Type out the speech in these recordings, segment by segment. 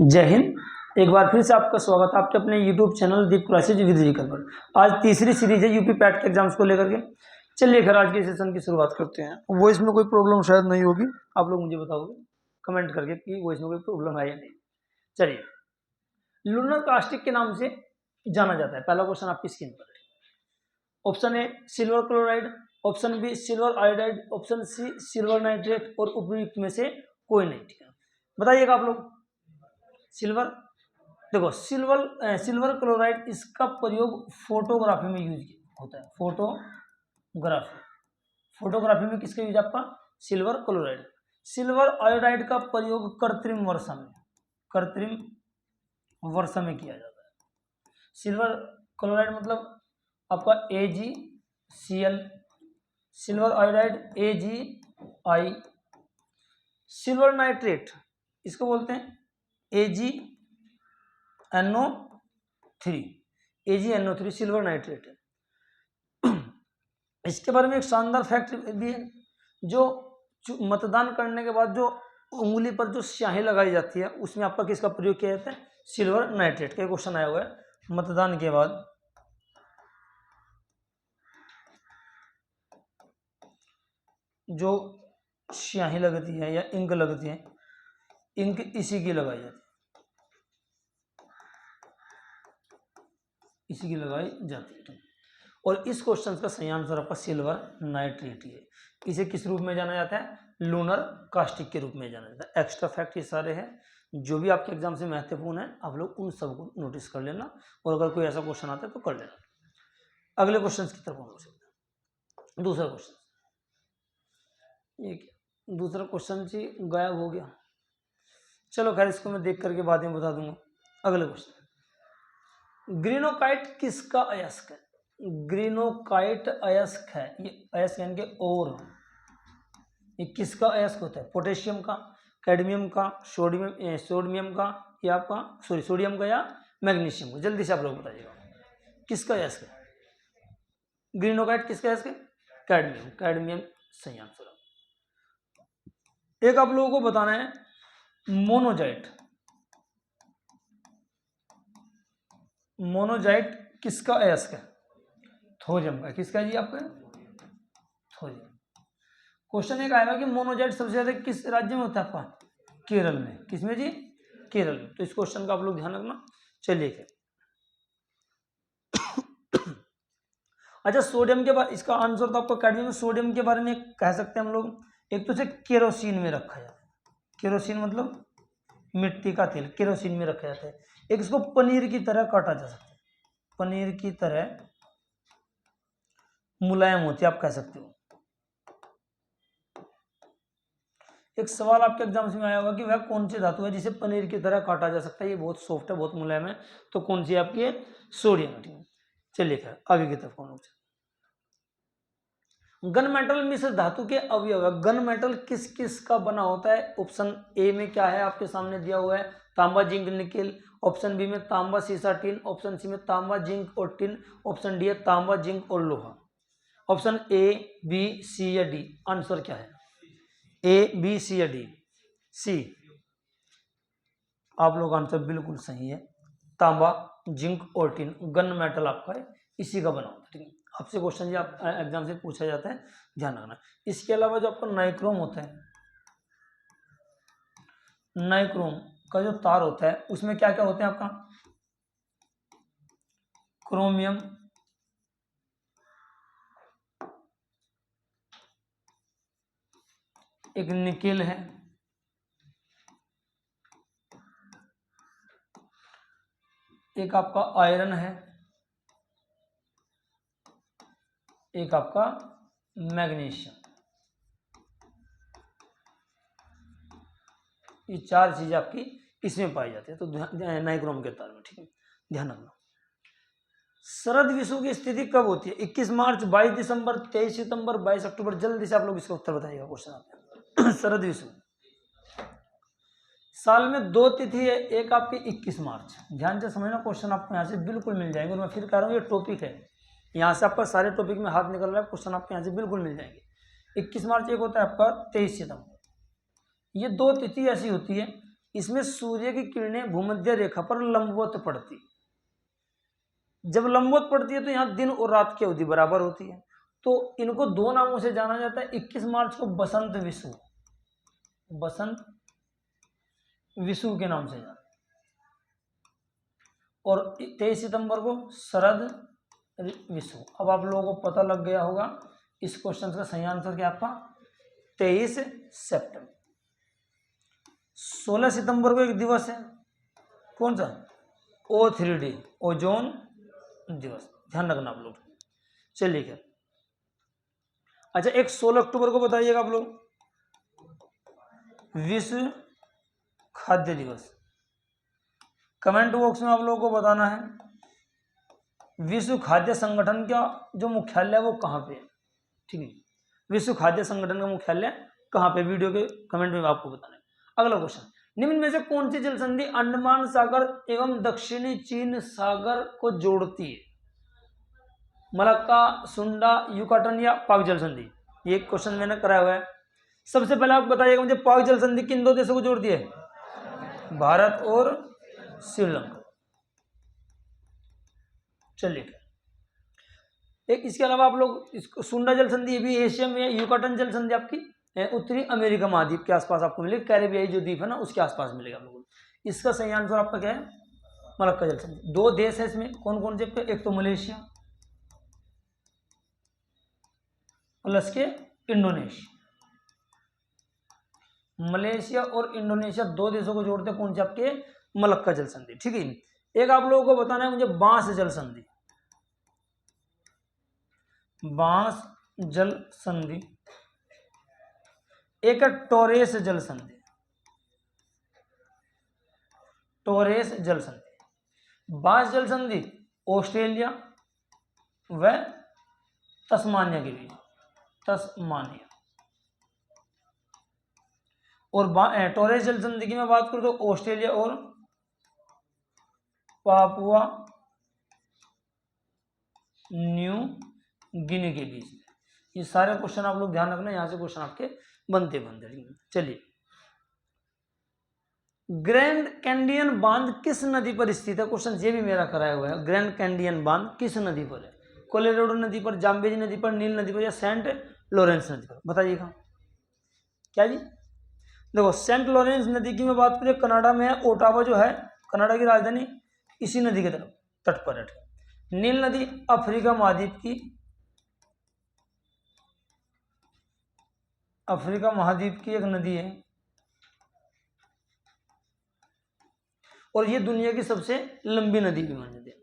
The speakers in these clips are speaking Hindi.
जय हिंद। एक बार फिर से आपका स्वागत है आपके अपने YouTube channel Deep classes with जीकर पर। आज तीसरी सीरीज है यूपी पैट के एग्जाम्स को लेकर के। चलिए खैर आज के सेशन की शुरुआत करते हैं। वॉइस में कोई प्रॉब्लम शायद नहीं होगी, आप लोग मुझे बताओगे कमेंट करके कि वॉइस में कोई प्रॉब्लम है या नहीं। चलिए, लूनर कास्टिक के नाम से जाना जाता है। पहला क्वेश्चन आपकी स्क्रीन पर है। Option A silver chloride, option B silver iodide, option C silver nitrate और उपयुक्त में से कोई नहीं। ठीक है, बताइएगा आप लोग। सिल्वर, देखो सिल्वर क्लोराइड, इसका प्रयोग फोटोग्राफी में यूज होता है। फोटोग्राफी में किसका यूज आपका? Silver chloride. सिल्वर आयोडाइड का प्रयोग कृत्रिम वर्षा में किया जाता है। सिल्वर क्लोराइड मतलब आपका AgCl, silver iodide AgI। Silver nitrate इसको बोलते हैं AgNO3 सिल्वर नाइट्रेट है। इसके बारे में एक शानदार फैक्ट भी है, जो मतदान करने के बाद जो उंगली पर जो स्याही लगाई जाती है उसमें आपका किसका प्रयोग किया जाता है? सिल्वर नाइट्रेट का क्वेश्चन आया हुआ है। मतदान के बाद जो स्याही लगती है या इंक लगती है, इंक इसी की लगाई जाती है। और इस क्वेश्चन का सही आंसर आपका सिल्वर नाइट्रेट ही है। इसे किस रूप में जाना जाता है? लूनर कास्टिक के रूप में जाना जाता है। एक्स्ट्रा फैक्ट ये सारे हैं जो भी आपके एग्जाम से महत्वपूर्ण है, आप लोग उन सबको नोटिस कर लेना और अगर कोई ऐसा क्वेश्चन आता है तो कर लेना। अगले क्वेश्चन की तरफ हम लोग चलते हैं। दूसरा क्वेश्चन, ये दूसरा क्वेश्चन जी गायब हो गया। चलो खैर, इसको मैं देख करके बाद में बता दूंगा। अगले क्वेश्चन, ग्रीनोकाइट किसका अयस्क है? ग्रीनोकाइट अयस्क है, ये अयस्क यानी कि और ये किसका अयस्क होता है? पोटेशियम का, कैडमियम का, सोडियम का या आपका सोडियम का या मैग्नीशियम का? जल्दी से आप लोग बताइएगा किसका अयस्क है? ग्रीनोकाइट किसका अयस्क है? कैडमियम सही आंसर। एक आप लोगों को बताना है, मोनोजाइट किसका अयस्क है? थोरियम का। किसका जी आपका? थोरियम। क्वेश्चन एक आएगा कि मोनोजाइट सबसे ज्यादा किस राज्य में होता है आपका? केरल में। किसमें जी? केरल में। तो इस क्वेश्चन का आप लोग ध्यान रखना। चलिए अच्छा, सोडियम के बाद इसका आंसर तो आपका कैडमियम। सोडियम के बारे में कह सकते हैं हम लोग, एक तो से केरोसिन में रखा जाता है। केरोसिन मतलब मिट्टी का तेल, केरोसिन में रखा जाता है। एक इसको पनीर की तरह काटा जा सकता है, पनीर की तरह मुलायम होती है, आप कह सकते हो। एक सवाल आपके एग्जाम में आया होगा कि वह कौन सी धातु है जिसे पनीर की तरह काटा जा सकता है? ये बहुत सॉफ्ट है, बहुत मुलायम है, तो कौन सी आपकी है? सोडियम। चलिए खैर आगे की तरफ कौन? गन मेटल मिश्र धातु के अवयव। गन मेटल किस किस का बना होता है? ऑप्शन ए में क्या है आपके सामने दिया हुआ है? तांबा जिंक निकेल। ऑप्शन बी में तांबा सीसा टिन। ऑप्शन सी में तांबा जिंक और टिन। ऑप्शन डी है तांबा जिंक और लोहा। ऑप्शन ए, बी, सी या डी? आंसर क्या है? ए, बी, सी या डी? सी। आप लोग आंसर बिल्कुल सही है, तांबा जिंक और टिन गन मेटल आपका है, इसी का बना होता है। ठीक है, आपसे क्वेश्चन जी आप एग्जाम से पूछा जाता है, ध्यान रखना। इसके अलावा जो आपका नाइक्रोम होता है, नाइक्रोम का जो तार होता है उसमें क्या क्या होते हैं आपका? क्रोमियम, एक निकेल है, एक आपका आयरन है, एक आपका मैग्नीशियम। ये चार चीजें आपकी इसमें पाई जाती है, तो नाइक्रोम के तार में। ठीक है, ध्यान रखना। शरद विषु की स्थिति कब होती है? 21 मार्च, 22 दिसंबर, 23 सितंबर, 22 अक्टूबर? जल्दी से आप लोग इसका उत्तर बताइएगा क्वेश्चन आपका। शरद विषु साल में दो तिथि है, एक आपकी 21 मार्च। ध्यान से समझना, क्वेश्चन आपको यहाँ से बिल्कुल मिल जाएंगे। और मैं फिर कह रहा हूँ ये टॉपिक है, यहाँ से आपका सारे टॉपिक में हाथ निकल रहा है, क्वेश्चन आपके यहाँ से बिल्कुल मिल जाएंगे। 21 मार्च, एक होता है आपका 23 सितंबर। ये दो तिथि ऐसी होती है इसमें सूर्य की किरणें भूमध्य रेखा पर लंबवत पड़ती, जब लंबवत पड़ती है तो यहाँ दिन और रात की अवधि बराबर होती है। तो इनको दो नामों से जाना जाता है। 21 मार्च को बसंत विषु, बसंत विषु के नाम से जाना, और 23 सितंबर को शरद विषु। अब आप लोगों को पता लग गया होगा इस क्वेश्चन का सही आंसर क्या आपका 23 सितंबर। 16 सितंबर को एक दिवस है, कौन सा, O3D, ओजोन दिवस, ध्यान रखना आप लोग। चलिए क्या, अच्छा एक 16 अक्टूबर को बताइएगा आप लोग, विश्व खाद्य दिवस। कमेंट बॉक्स में आप लोगों को बताना है विश्व खाद्य संगठन का जो मुख्यालय है वो कहाँ पे है, ठीक है। विश्व खाद्य संगठन का मुख्यालय कहाँ पे, वीडियो के कमेंट में आपको बताना है। अगला क्वेश्चन, निम्न में से कौन सी जल संधि अंडमान सागर एवं दक्षिणी चीन सागर को जोड़ती है, मलक्का, सुंडा, युकाटन या पाक जल संधि। ये क्वेश्चन मैंने कराया हुआ है। सबसे पहले आप बताइएगा मुझे, पाक जल संधि किन दो देशों को जोड़ती है, भारत और श्रीलंका। चलिए एक इसके अलावा आप लोग इसको सुंडा जल संधि, ये भी एशिया में है। युकाटन जल संधि आपकी उत्तरी अमेरिका महाद्वीप के आसपास आपको मिलेगी, कैरेबियाई जो द्वीप है ना उसके आसपास मिलेगा आप लोगों को। इसका सही आंसर आपका क्या है, मलक्का जल संधि। दो देश है इसमें, कौन कौन से, एक तो मलेशिया प्लस के इंडोनेशिया। मलेशिया और इंडोनेशिया दो देशों को जोड़ते कौन से आपके, मलक्का जल संधि, ठीक है। एक आप लोगों को बताना है मुझे बांस जल संधि, बांस जल संधि। एक है टोरेस जल संधि, टोरेस जल संधि। बांस जल संधि ऑस्ट्रेलिया व तस्मानिया के बीच, तस्मानिया। और टोरेस जल संधि की मैं बात करूं तो ऑस्ट्रेलिया और पापुआ न्यू गिनी के बीच में। ये सारे क्वेश्चन आप लोग ध्यान रखना, यहां से क्वेश्चन आपके बनते बनते। चलिए, ग्रैंड कैंडियन बांध किस नदी पर स्थित है, क्वेश्चन ये भी मेरा कराया हुआ है। ग्रैंड कैंडियन बांध किस नदी पर है, कोलोराडो नदी पर, जाम्बेजी नदी पर, नील नदी पर या सेंट लॉरेंस नदी पर, बताइएगा क्या जी। देखो सेंट लॉरेंस नदी की मैं बात करूं, कनाडा में है, ओटावा जो है कनाडा की राजधानी, इसी नदी के तरफ तट पर है। नील नदी अफ्रीका महाद्वीप की, अफ्रीका महाद्वीप की एक नदी है और ये दुनिया की सबसे लंबी नदी भी मानी जाती है।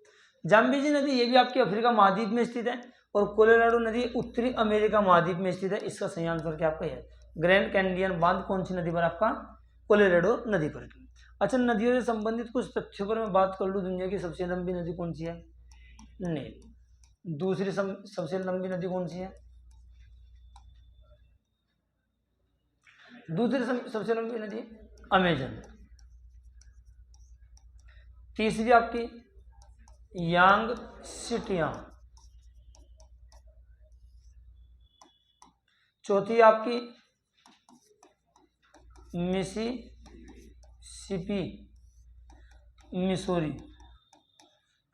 जाम्बेजी नदी ये भी आपकी अफ्रीका महाद्वीप में स्थित है और कोलोराडो नदी उत्तरी अमेरिका महाद्वीप में स्थित है। इसका सही आंसर क्या आपका है, ग्रैंड कैंडियन बांध कौन सी नदी पर आपका, कोलोराडो नदी पर। अच्छा, नदियों से संबंधित कुछ तथ्यों पर मैं बात कर लूँ, दुनिया की सबसे लंबी नदी कौन सी है, नील। दूसरी सबसे लंबी नदी कौन सी है, दूसरी सबसे लंबी नदी अमेजन। तीसरी आपकी यांग सिटियांग। चौथी आपकी मिसिसिपी, मिसोरी।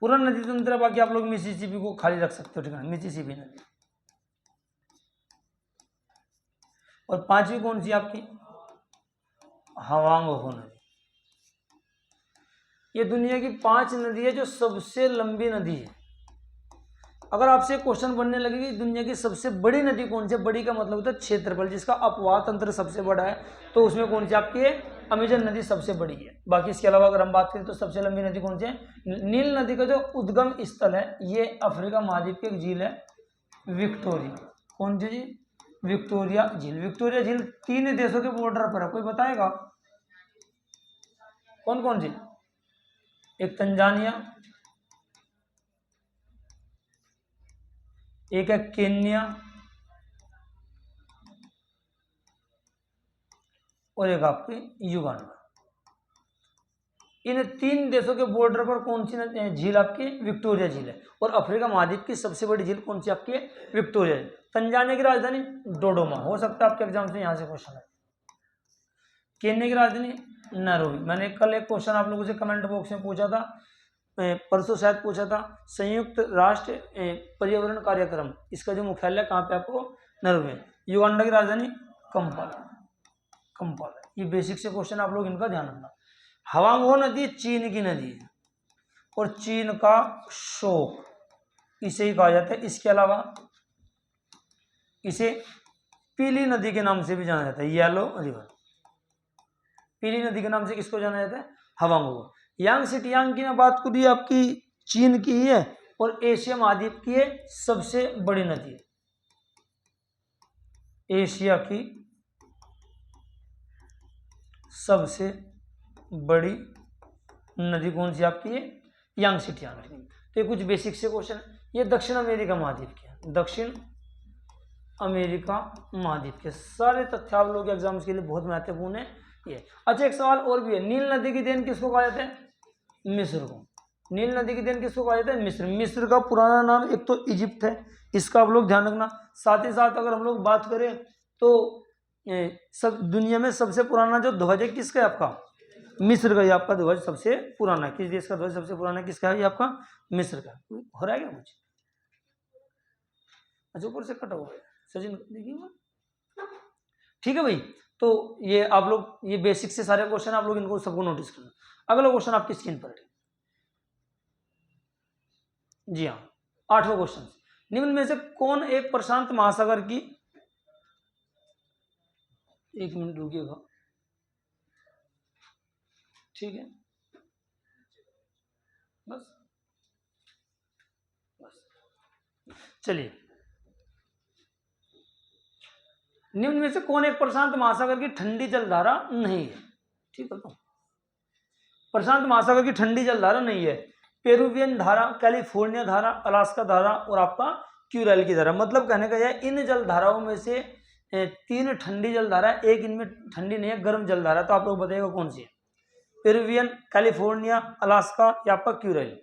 पूरा नदी तंत्र बाकी आप लोग मिसिसिपी को खाली रख सकते हो, ठीक है, मिसिसिपी नदी। और पांचवी कौन सी आपकी, हवांग हो नदी। ये दुनिया की 5 नदी है जो सबसे लंबी नदी है। अगर आपसे क्वेश्चन बनने लगे कि दुनिया की सबसे बड़ी नदी कौन सी है, बड़ी का मतलब होता है क्षेत्रफल, जिसका अपवाह तंत्र सबसे बड़ा है, तो उसमें कौन सी आपकी है, अमेजन नदी सबसे बड़ी है। बाकी इसके अलावा अगर हम बात करें तो सबसे लंबी नदी कौन सी है, नील नदी का जो उद्गम स्थल है ये अफ्रीका महाद्वीप की एक झील है विक्टोरिया। कौन सी झील, विक्टोरिया झील। विक्टोरिया झील 3 देशों के बॉर्डर पर है, कोई बताएगा कौन कौन सी, एक तंजानिया, एक है केन्या और एक आपकी युगांडा। इन 3 देशों के बॉर्डर पर कौन सी झील आपकी, विक्टोरिया झील है। और अफ्रीका महाद्वीप की सबसे बड़ी झील कौन सी आपकी है, विक्टोरिया झील। तंजानिया की राजधानी डोडोमा। हो सकता है आपके एग्जाम से यहां से क्वेश्चन है। केन्या की राजधानी नैरोबी। मैंने कल एक क्वेश्चन आप लोगों से कमेंट बॉक्स में पूछा था, परसों शायद पूछा था, संयुक्त राष्ट्र पर्यावरण कार्यक्रम, इसका जो मुख्यालय कहाँ पे आपको, नैरोबी। युगांडा की राजधानी कंपाला। ये बेसिक से क्वेश्चन आप लोग इनका ध्यान रखना। हवांगो नदी चीन की नदी है और चीन का शोक इसे ही कहा जाता है। इसके अलावा इसे पीली नदी के नाम से भी जाना जाता है, येलो रिवर। पीली नदी के नाम से किसको जाना जाता है, हवांगो। यांगसिटियांग की मैं बात करूँ, आपकी चीन की ही है और एशिया महाद्वीप की है सबसे बड़ी नदी है। एशिया की सबसे बड़ी नदी कौन सी आपकी है, यांगसिटियांग। तो ये कुछ बेसिक से क्वेश्चन है। ये दक्षिण अमेरिका महाद्वीप के हैं, दक्षिण अमेरिका महाद्वीप के सारे तथ्य आप लोग एग्जाम्स के लिए बहुत महत्वपूर्ण है ये। अच्छा, एक सवाल और भी है, नील नदी की देन किसको कहा जाता है, मिस्र को। नील नदी की देन किसको कहा जाता है, मिस्र। मिस्र का पुराना नाम एक तो इजिप्ट है, इसका आप लोग ध्यान रखना। साथ ही साथ अगर हम लोग बात करें तो सब दुनिया में सबसे पुराना जो ध्वज है किसका है, आपका मिस्र का। ये आपका ध्वज सबसे पुराना है, किस देश का ध्वज सबसे पुराना है, किसका है, ये आपका मिस्र का। हो रहा है क्या कुछ, अच्छा ऊपर से कटा हुआ है सचिन, देखिए ठीक है भाई। तो ये आप लोग, ये बेसिक से सारे क्वेश्चन आप लोग इनको सबको नोटिस करना। अगला क्वेश्चन आपकी स्क्रीन पर है, जी हाँ, 8वां क्वेश्चन। निम्न में से कौन एक प्रशांत महासागर की, एक मिनट रुकिएगा, ठीक है, बस चलिए। निम्न में से कौन एक प्रशांत महासागर की ठंडी जलधारा नहीं है, ठीक है। तो प्रशांत महासागर की ठंडी जलधारा नहीं है, पेरुवियन धारा, कैलिफोर्निया धारा, अलास्का धारा और आपका क्यूरेल की धारा। मतलब कहने का यह, इन जलधाराओं में से 3 ठंडी जलधारा, एक इनमें ठंडी नहीं है, गर्म जलधारा। तो आप लोग बताइएगा कौन सी है, पेरुवियन, कैलिफोर्निया, अलास्का या आपका क्यूरेल।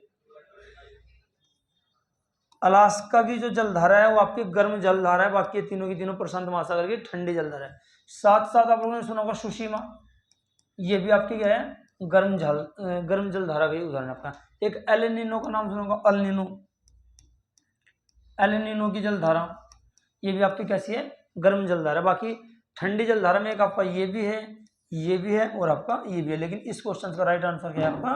अलास्का की जो जलधारा है वो आपकी गर्म जलधारा है, बाकी तीनों की तीनों प्रशांत महासागर की ठंडी जलधारा है। साथ साथ आप लोगों ने सुना होगा सुशीमा, ये भी आपकी क्या है, गर्म जलधारा का उदाहरण आपका। एक एल नीनो का नाम सुना होगा, एल नीनो की जलधारा, ये भी आपकी कैसी है, गर्म जलधारा। बाकी ठंडी जलधारा में एक आपका ये भी है, ये भी है और आपका ये भी है, लेकिन इस क्वेश्चन का राइट आंसर क्या है आपका,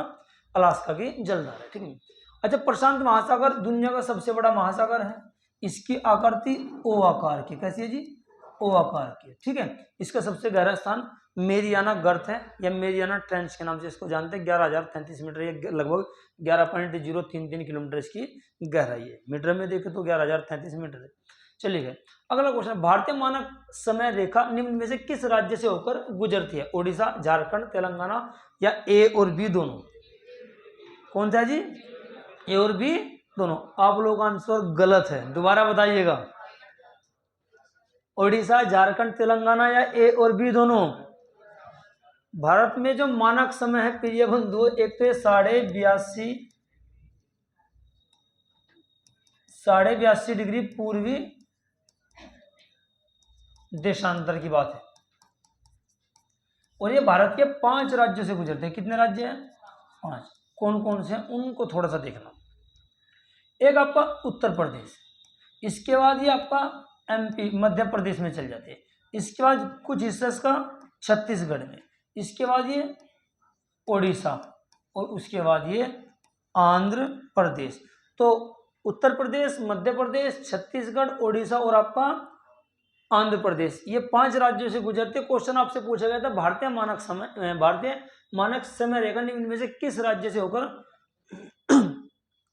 अलास्का की जलधारा, ठीक है। अच्छा, प्रशांत महासागर दुनिया का सबसे बड़ा महासागर है, इसकी आकृति ओ आकार की, कैसी है जी, ओ आकार की, ठीक है। इसका सबसे गहरा स्थान मेरियाना गर्त है या मेरियाना ट्रेंच के नाम से इसको जानते हैं। 11,033 मीटर, ये लगभग 11.033 किलोमीटर इसकी गहराई है। मीटर में देखें तो 11,033 मीटर है। चलिए अगला क्वेश्चन, भारतीय मानक समय रेखा निम्न में से किस राज्य से होकर गुजरती है, ओडिशा, झारखंड, तेलंगाना या ए और बी दोनों। कौन सा जी, ए और बी दोनों। आप लोगों का आंसर गलत है, दोबारा बताइएगा, ओडिशा, झारखंड, तेलंगाना या ए और बी दोनों। भारत में जो मानक समय है प्रिय बंधु, एक तो 82.5 डिग्री पूर्वी देशांतर की बात है, और ये भारत के 5 राज्यों से गुजरते हैं। कितने राज्य हैं, 5। कौन कौन से हैं उनको थोड़ा सा देखना। एक आपका उत्तर प्रदेश, इसके बाद ये आपका एमपी मध्य प्रदेश में चल जाते हैं, इसके बाद कुछ हिस्सा इसका छत्तीसगढ़ में, इसके बाद ये ओडिशा और उसके बाद ये आंध्र प्रदेश। तो उत्तर प्रदेश, मध्य प्रदेश, छत्तीसगढ़, ओडिशा और आपका आंध्र प्रदेश, ये 5 राज्यों से गुजरते। क्वेश्चन आपसे पूछा गया था भारतीय मानक समय रेखा निम्न में से किस राज्य से होकर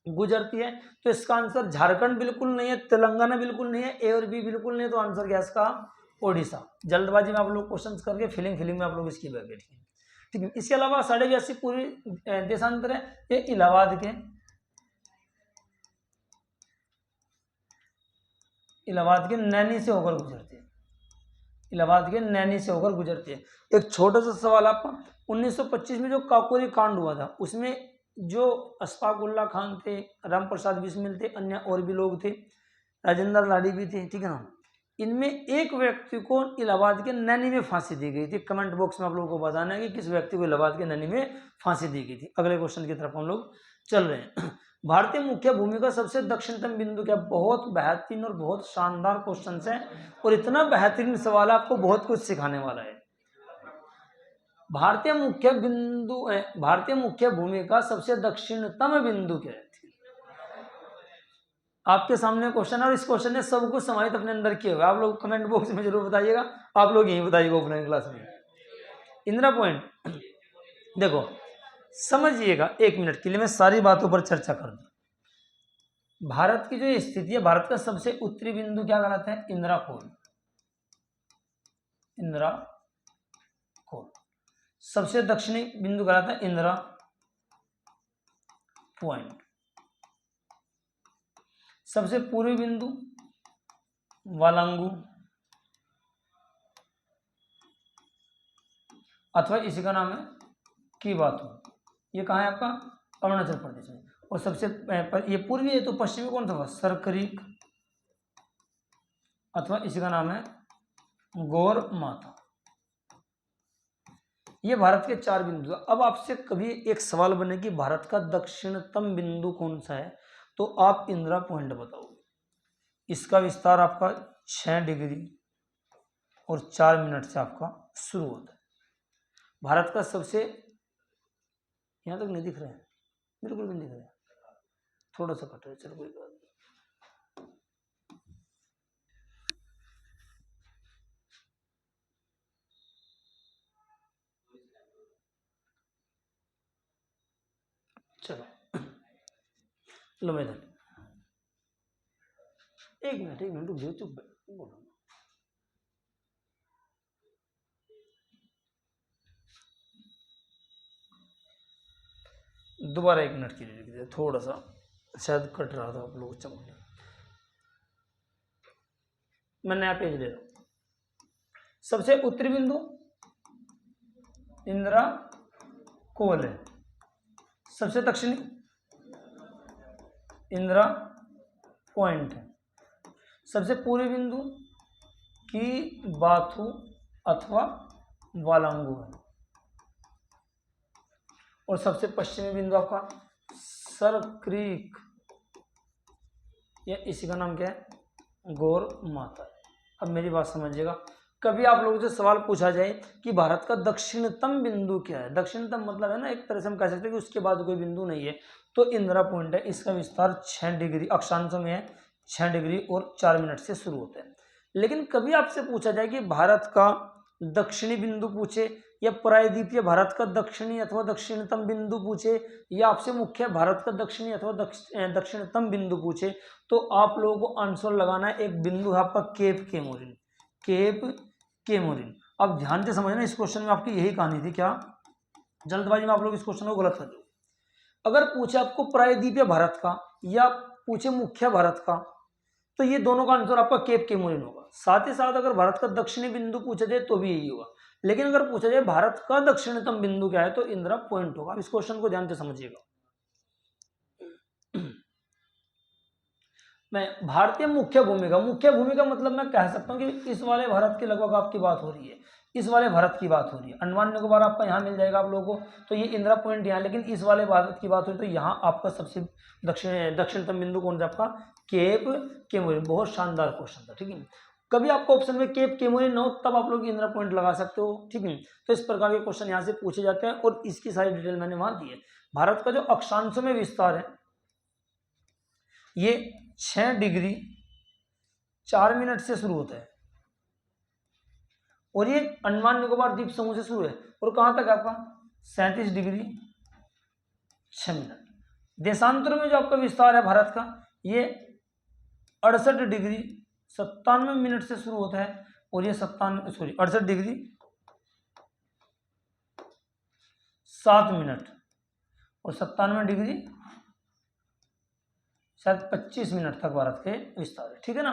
गुजरती है। तो इसका आंसर झारखंड बिल्कुल नहीं है, तेलंगाना बिल्कुल नहीं है, ए और बी बिल्कुल नहीं है, तो आंसर क्या है इसका, ओडिशा। जल्दबाजी में आप लोग क्वेश्चन करके फीलिंग में आप लोग इसकी बैठे, ठीक है। इसके अलावा 82.5 पूर्वी देशांतर है, ये इलाहाबाद के नैनी से होकर गुजरती है, इलाहाबाद के नैनी से होकर गुजरती है। एक छोटा सा सवाल आपका, 1925 में जो काकोरी कांड हुआ था, उसमें जो अशफाक उल्ला खान थे, राम प्रसाद बिस्मिल थे, अन्य और भी लोग थे, राजेंद्र लाड़ी भी थे, ठीक है ना। इनमें एक व्यक्ति को इलाहाबाद के नैनी में फांसी दी गई थी। कमेंट बॉक्स में आप लोगों को बताना है कि किस व्यक्ति को इलाहाबाद के नैनी में फांसी दी गई थी। अगले क्वेश्चन की तरफ हम लोग चल रहे हैं। भारतीय मुख्य भूमि का सबसे दक्षिणतम बिंदु क्या? बहुत बेहतरीन और बहुत शानदार क्वेश्चन है और इतना बेहतरीन सवाल आपको बहुत कुछ सिखाने वाला है। भारतीय मुख्य भूमि का सबसे दक्षिणतम बिंदु क्या है? आपके सामने क्वेश्चन है और इस क्वेश्चन ने सब कुछ समाहित अपने अंदर किया हुआ। आप लोग कमेंट बॉक्स में जरूर बताइएगा, आप लोग यही बताइएगा ऑफलाइन क्लास में। इंदिरा पॉइंट देखो समझिएगा, 1 मिनट के लिए मैं सारी बातों पर चर्चा कर दूं। भारत की जो स्थिति है, भारत का सबसे उत्तरी बिंदु क्या कहलाता है? इंदिरा कोल। इंदिरा कोल। सबसे दक्षिणी बिंदु कहलाता है इंदिरा पॉइंट। सबसे पूर्वी बिंदु वालांगू अथवा इसी का नाम है कीबातू। ये कहाँ है आपका? अरुणाचल प्रदेश में। और सबसे ये पूर्वी है तो पश्चिमी कौन सा? सरकरीक अथवा इसी का नाम है गौर माता। ये भारत के 4 बिंदु। अब आपसे कभी एक सवाल बने कि भारत का दक्षिणतम बिंदु कौन सा है, तो आप इंदिरा पॉइंट बताओगे। इसका विस्तार आपका 6 डिग्री और 4 मिनट से आपका शुरू होता है। भारत का सबसे, यहां तक नहीं दिख रहा है, बिल्कुल भी नहीं दिख रहा है, थोड़ा सा कट रहा है, चलो कोई बात नहीं। चलो लो मैं एक मिनट रुक जाओ, चुप बोलो। दोबारा 1 मिनट के लिए लिख दिया, थोड़ा सा शायद कट रहा था आप लोग चमक। मैं नया पेज ले रहा हूं। सबसे उत्तरी बिंदु इंदिरा कोल है। सबसे दक्षिणी इंदिरा पॉइंट है। सबसे पूर्वी बिंदु कीबातू अथवा वालांगू है। और सबसे पश्चिमी बिंदु आपका सरक्रीक, या इसी का नाम क्या है? गौर माता। अब मेरी बात समझिएगा, कभी आप लोगों से सवाल पूछा जाए कि भारत का दक्षिणतम बिंदु क्या है, दक्षिणतम मतलब है ना, एक तरह से हम कह सकते हैं कि उसके बाद कोई बिंदु नहीं है, तो इंदिरा पॉइंट है। इसका विस्तार 6 डिग्री अक्षांशों में है, 6 डिग्री और 4 मिनट से शुरू होता है। लेकिन कभी आपसे पूछा जाए कि भारत का दक्षिणी बिंदु पूछे, या प्रायद्वीपीय भारत का दक्षिणी अथवा दक्षिणतम बिंदु पूछे, या आपसे मुख्य भारत का दक्षिणी अथवा दक्षिणतम बिंदु पूछे, तो आप लोगों को आंसर लगाना है। एक बिंदु है आपका केप केमोरिन। Cap Comorin. अब ध्यान से समझना, इस क्वेश्चन में आपकी यही कहानी थी। क्या जल्दबाजी में आप लोग इस क्वेश्चन को गलत कर दो। अगर पूछे आपको प्रायद्वीपीय भारत का या पूछे मुख्य भारत का, तो ये दोनों का आंसर आपका केप केमोरिन होगा। साथ ही साथ अगर भारत का दक्षिणी बिंदु पूछा जाए तो भी यही होगा। लेकिन अगर पूछा जाए भारत का दक्षिणतम बिंदु क्या है, तो इंदिरा पॉइंट होगा। इस क्वेश्चन को ध्यान से समझिएगा। मैं भारतीय मुख्य भूमिका मतलब मैं कह सकता हूं कि इस वाले भारत के लगभग आपकी बात हो रही है, इस वाले भारत की बात हो रही है। अंडमान निकोबार आपका यहाँ मिल जाएगा आप लोगों को, तो ये इंदिरा पॉइंट यहाँ। लेकिन इस वाले भारत की बात हो रही तो यहाँ आपका सबसे दक्षिणतम बिंदु कौन सा? आपका केप केमोरिन। बहुत शानदार क्वेश्चन था, ठीक है। कभी आपको ऑप्शन में केप केमोरिन न हो तब आप लोग इंदिरा पॉइंट लगा सकते हो, ठीक है। तो इस प्रकार के क्वेश्चन यहाँ से पूछे जाते हैं और इसकी सारी डिटेल मैंने वहां दी है। भारत का जो अक्षांशों में विस्तार है ये 6 डिग्री 4 मिनट से शुरू होता है और ये अंडमान निकोबार द्वीप समूह से शुरू है और कहां तक आपका 37 डिग्री 6 मिनट। देशांतर में जो आपका विस्तार है भारत का, ये 68 डिग्री 97 मिनट से शुरू होता है और ये 68 डिग्री 7 मिनट और 97 डिग्री शायद 25 मिनट तक भारत के विस्तार है, ठीक है ना।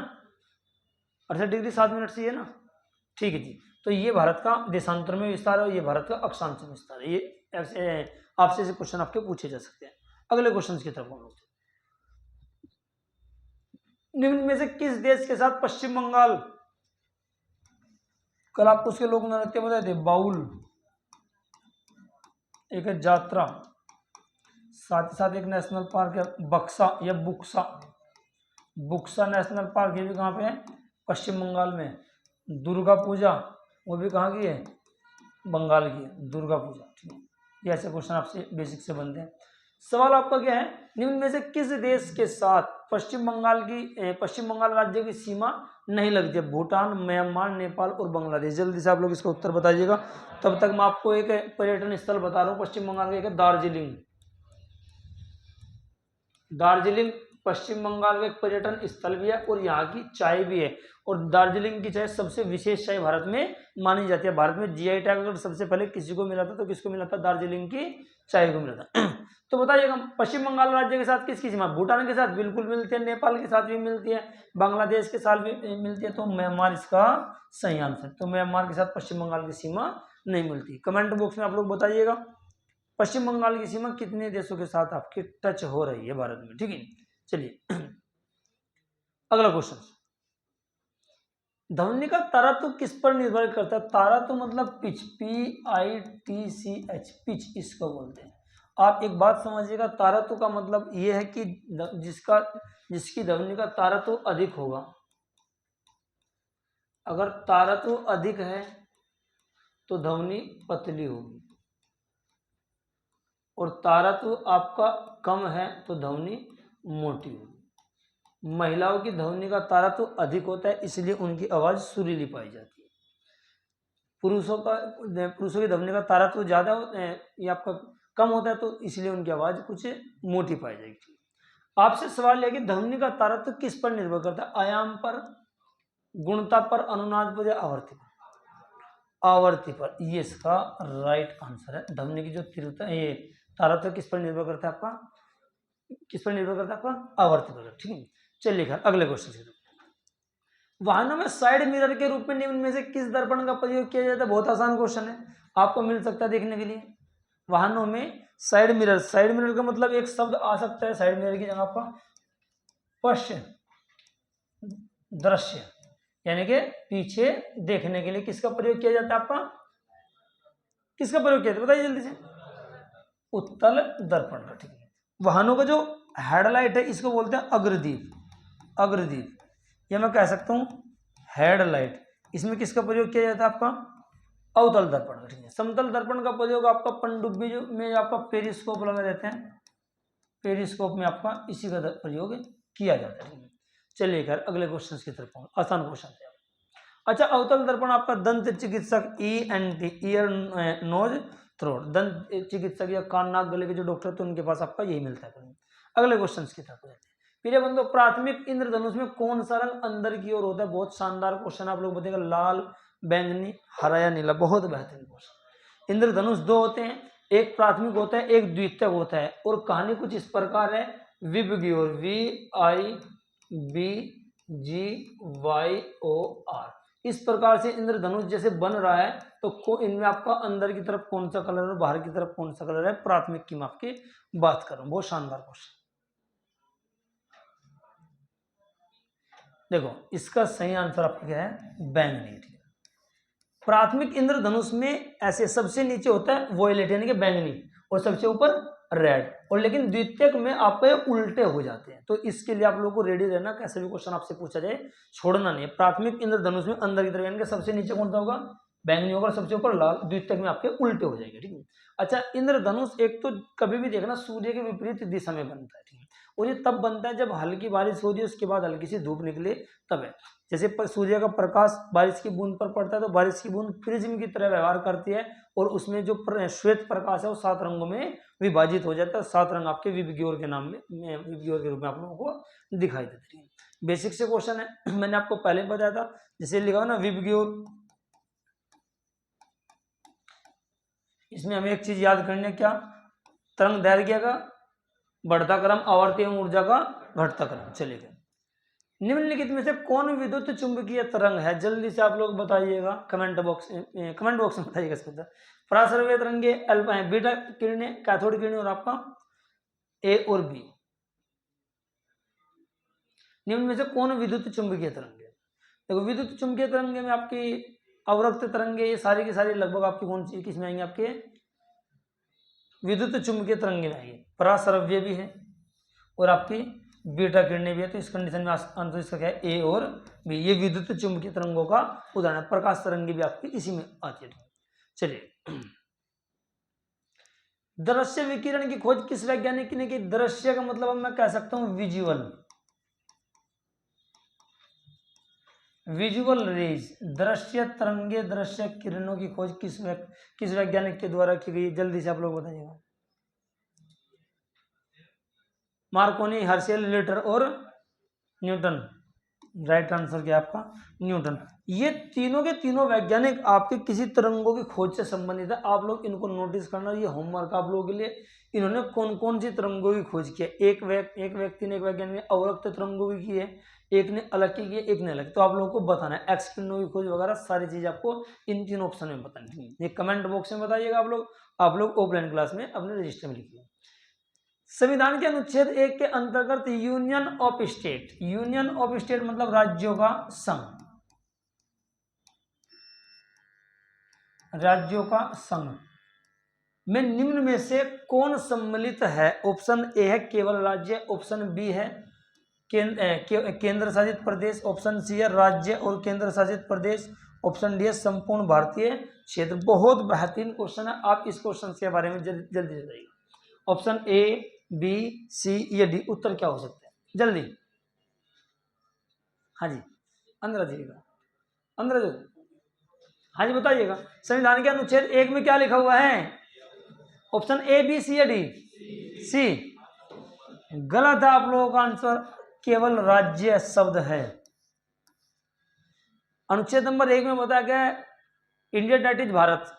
68 डिग्री 7 मिनट से, है ना, ठीक है जी। तो ये भारत का देशांतर में विस्तार है और ये भारत का अक्षांश में विस्तार है। ये आपसे ऐसे क्वेश्चन आपके पूछे जा सकते हैं। अगले क्वेश्चन की तरफ हम लोग, निम्न में से किस देश के साथ पश्चिम बंगाल कल आपको उसके लोक नृत्य बताए थे, बाउल, एक है जात्रा, साथ ही साथ एक नेशनल पार्क है बक्सा या बुक्सा, बुक्सा नेशनल पार्क, ये भी कहाँ पे है, पश्चिम बंगाल में। दुर्गा पूजा, वो भी कहाँ की है, बंगाल की है, दुर्गा पूजा। ठीक है, ये ऐसे क्वेश्चन आपसे बेसिक से बनते हैं। सवाल आपका क्या है, निम्न में से किस देश के साथ पश्चिम बंगाल राज्य की सीमा नहीं लगती है? भूटान, म्यांमार, नेपाल और बांग्लादेश। जल्दी से आप लोग इसका उत्तर बताइएगा। तब तक मैं आपको एक पर्यटन स्थल बता रहा हूँ पश्चिम बंगाल का, एक है दार्जिलिंग। दार्जिलिंग पश्चिम बंगाल का एक पर्यटन स्थल भी है और यहाँ की चाय भी है, और दार्जिलिंग की चाय सबसे विशेष चाय भारत में मानी जाती है। भारत में जीआई टैग अगर सबसे पहले किसी को मिला था तो किसको मिला था, दार्जिलिंग की चाय को मिला था। तो बताइएगा पश्चिम बंगाल राज्य के साथ किसकी सीमा, भूटान के साथ बिल्कुल मिलती है, नेपाल के साथ भी मिलती है, बांग्लादेश के साथ भी मिलती है, तो म्यांमार इसका सही आंसर। तो म्यांमार के साथ पश्चिम बंगाल की सीमा नहीं मिलती। कमेंट बॉक्स में आप लोग बताइएगा पश्चिम बंगाल की सीमा कितने देशों के साथ आपकी टच हो रही है भारत में। ठीक है, चलिए अगला क्वेश्चन, ध्वनि का तारात्व किस पर निर्भर करता है? तारात्व मतलब पिच, PITCH, पिच इसको बोलते हैं। आप एक बात समझिएगा, तारात्व का मतलब यह है कि जिसकी ध्वनि का तारात्व अधिक होगा। अगर तारात्व अधिक है तो ध्वनि पतली होगी, और तारात्व आपका कम है तो ध्वनि मोटी होगी। महिलाओं की ध्वनि का तारात्व अधिक होता है, इसलिए उनकी आवाज सुरीली पाई जाती है। पुरुषों की ध्वनि का तारात्व ज्यादा होता है या आपका कम होता है, तो इसलिए उनकी आवाज कुछ मोटी पाई जाएगी। आपसे सवाल है कि ध्वनि का तारात्व किस पर निर्भर करता है? आयाम पर, गुणता पर, अनुनाद पर या आवर्ती पर? आवर्ती पर, ये इसका राइट आंसर है। ध्वनि की जो तीव्रता, ये तारात्व किस पर निर्भर करता है आपका, किस पर निर्भर करता है आपका, आवर्ती पर। ठीक है, चलिए अगले क्वेश्चन से। वाहनों में साइड मिरर के रूप में निम्न में से किस दर्पण का प्रयोग किया जाता है? बहुत आसान क्वेश्चन है, आपको मिल सकता है देखने के लिए। वाहनों में साइड मिरर, साइड मिरर का मतलब एक शब्द आ सकता है साइड मिरर की जगह आपका पश्च दृश्य, यानी कि पीछे देखने के लिए किसका प्रयोग किया जाता है आपका, किसका प्रयोग किया जाता है बताइए जल्दी से, उत्तल दर्पण का। ठीक है, वाहनों का जो हेडलाइट है इसको बोलते हैं अग्रदीप, अग्रदीप, या मैं कह सकता हूं हेडलाइट। इसमें किसका प्रयोग किया जाता है आपका, अवतल दर्पण का। ठीक है, समतल दर्पण का प्रयोग आपका पनडुब्बी में आपका पेरिस्कोप लगा देते हैं, पेरिस्कोप में आपका इसी का प्रयोग किया जाता है। ठीक है, चलिए खैर अगले क्वेश्चन की तरफ, आसान क्वेश्चन है। अच्छा, अवतल दर्पण आपका दंत चिकित्सक ENT, ईयर नोज थ्रोट, दंत चिकित्सक या कान नाक गले के जो डॉक्टर थे उनके पास आपका यही मिलता है। अगले क्वेश्चन की तरफ जाते हैं। प्रिय बंधु, प्राथमिक इंद्रधनुष में कौन सा रंग अंदर की ओर होता है? बहुत शानदार क्वेश्चन, आप लोग बताएगा लाल, बैंगनी, हरा या नीला। बहुत बेहतरीन क्वेश्चन। इंद्रधनुष दो होते हैं, एक प्राथमिक होता है, एक द्वितीयक होता है, और कहानी कुछ इस प्रकार है, विबग्योर, VIBGYOR, इस प्रकार से इंद्रधनुष जैसे बन रहा है। तो इनमें आपका अंदर की तरफ कौन सा कलर है, बाहर की तरफ कौन सा कलर है? प्राथमिक की मैं आपकी बात कर रहा हूं। बहुत शानदार क्वेश्चन। देखो इसका सही आंसर आपका क्या है, बैंगनी। प्राथमिक इंद्रधनुष में ऐसे सबसे नीचे होता है वॉयलेट यानी कि बैंगनी, और सबसे ऊपर रेड, और लेकिन द्वितीयक में आपके उल्टे हो जाते हैं। तो इसके लिए आप लोगों को रेडी रहना, कैसे भी क्वेश्चन आपसे पूछा जाए छोड़ना नहीं है। प्राथमिक इंद्रधनुष में अंदर की तरफ यानी कि सबसे नीचे कौन सा होगा, बैंगनी होगा, सबसे ऊपर लाल, द्वितीयक में आपके उल्टे हो जाएंगे। ठीक है, अच्छा, इंद्रधनुष एक तो कभी भी देखना सूर्य के विपरीत दिशा में बनता है। ठीक है, और ये तब बनता है जब हल्की बारिश हो रही है, उसके बाद हल्की सी धूप निकले तब है। जैसे सूर्य का प्रकाश बारिश की बूंद पर पड़ता है तो बारिश की बूंद प्रिज्म की तरह व्यवहार करती है, और उसमें जो श्वेत प्रकाश है वो 7 रंगों में विभाजित हो जाता है। 7 रंग आपके विबग्योर के नाम में, विबग्योर के रूप में आप लोगों को दिखाई देते हैं। बेसिक से क्वेश्चन है, मैंने आपको पहले बताया था, जैसे लिखा हो ना विबग्योर, इसमें हमें एक चीज याद करनी है, क्या, तरंग दैर्घ्य का बढ़ता क्रम, आवर्ती एवं ऊर्जा का घटता क्रम। चलिए, निम्नलिखित में से कौन विद्युत चुंबकीय तरंग है? जल्दी से आप लोग बताइएगा, कमेंट बॉक्स में बताइएगा इसके अंदर। पराश्रव्य तरंगे, अल्फा बीटा किरणें, कैथोड किरणें, और आपका A और B। निम्न में से कौन विद्युत चुंबकीय तरंग है? देखो विद्युत चुंबकीय तरंगे में आपकी अवरक्त तरंगे, ये सारी की सारी लगभग आपकी कौन सी किसमें आएंगे, आपके विद्युत चुंबकीय तरंगे में आएंगे। परासरव्य भी है और आपकी बीटा किरणें भी है। तो इस कंडीशन में आंसर इसका क्या है, ए और बी। ये विद्युत चुंबकीय तरंगों का उदाहरण है। प्रकाश तरंगे भी आपकी इसी में आती है। चलिए, दृश्य विकिरण की खोज किस वैज्ञानिक ने की? दृश्य का मतलब मैं कह सकता हूं विजुअल, विजुअल रेज, दृश्य तरंगे, दृश्य किरणों की खोज किस वैज्ञानिक के द्वारा की गई? जल्दी से आप लोग बताइएगा। मार्कोनी, हर्शेल, लिटर और न्यूटन। राइट आंसर क्या है आपका? न्यूटन। ये तीनों के तीनों वैज्ञानिक आपके किसी तरंगों की खोज से संबंधित है। आप लोग इनको नोटिस करना, ये होमवर्क आप लोगों के लिए। इन्होंने कौन कौन सी तरंगों की खोज की है? एक व्यक्ति ने, एक वैज्ञानिक ने अवरक्त तरंगों की है, एक ने अलग की है, एक ने अलग। तो आप लोगों को बताना है एक्स किरणों की खोज वगैरह सारी चीज आपको इन तीन ऑप्शन में बतानी है। ये कमेंट बॉक्स में बताइएगा आप लोग ऑफलाइन क्लास में अपने रजिस्टर में लिखिए। संविधान के अनुच्छेद 1 के अंतर्गत union of state, union of state मतलब राज्यों का संघ, राज्यों का संघ में निम्न में से कौन सम्मिलित है? ऑप्शन ए है केवल राज्य, ऑप्शन बी है केंद्र शासित प्रदेश, ऑप्शन सी है राज्य और केंद्र शासित प्रदेश, ऑप्शन डी है संपूर्ण भारतीय क्षेत्र। बहुत बेहतरीन क्वेश्चन है, आप इस क्वेश्चन के बारे में जल्दी से बताइएगा। ऑप्शन ए, बी, सी या डी, उत्तर क्या हो सकते हैं? जल्दी, हाँ जी, अंदर जाइएगा, अंदर जाइए, हाँ जी बताइएगा। संविधान के अनुच्छेद 1 में क्या लिखा हुआ है? ऑप्शन ए, बी, सी या डी? सी। गलत है आप लोगों का आंसर, केवल राज्य शब्द है। अनुच्छेद नंबर 1 में बताया गया है इंडिया दैट इज भारत,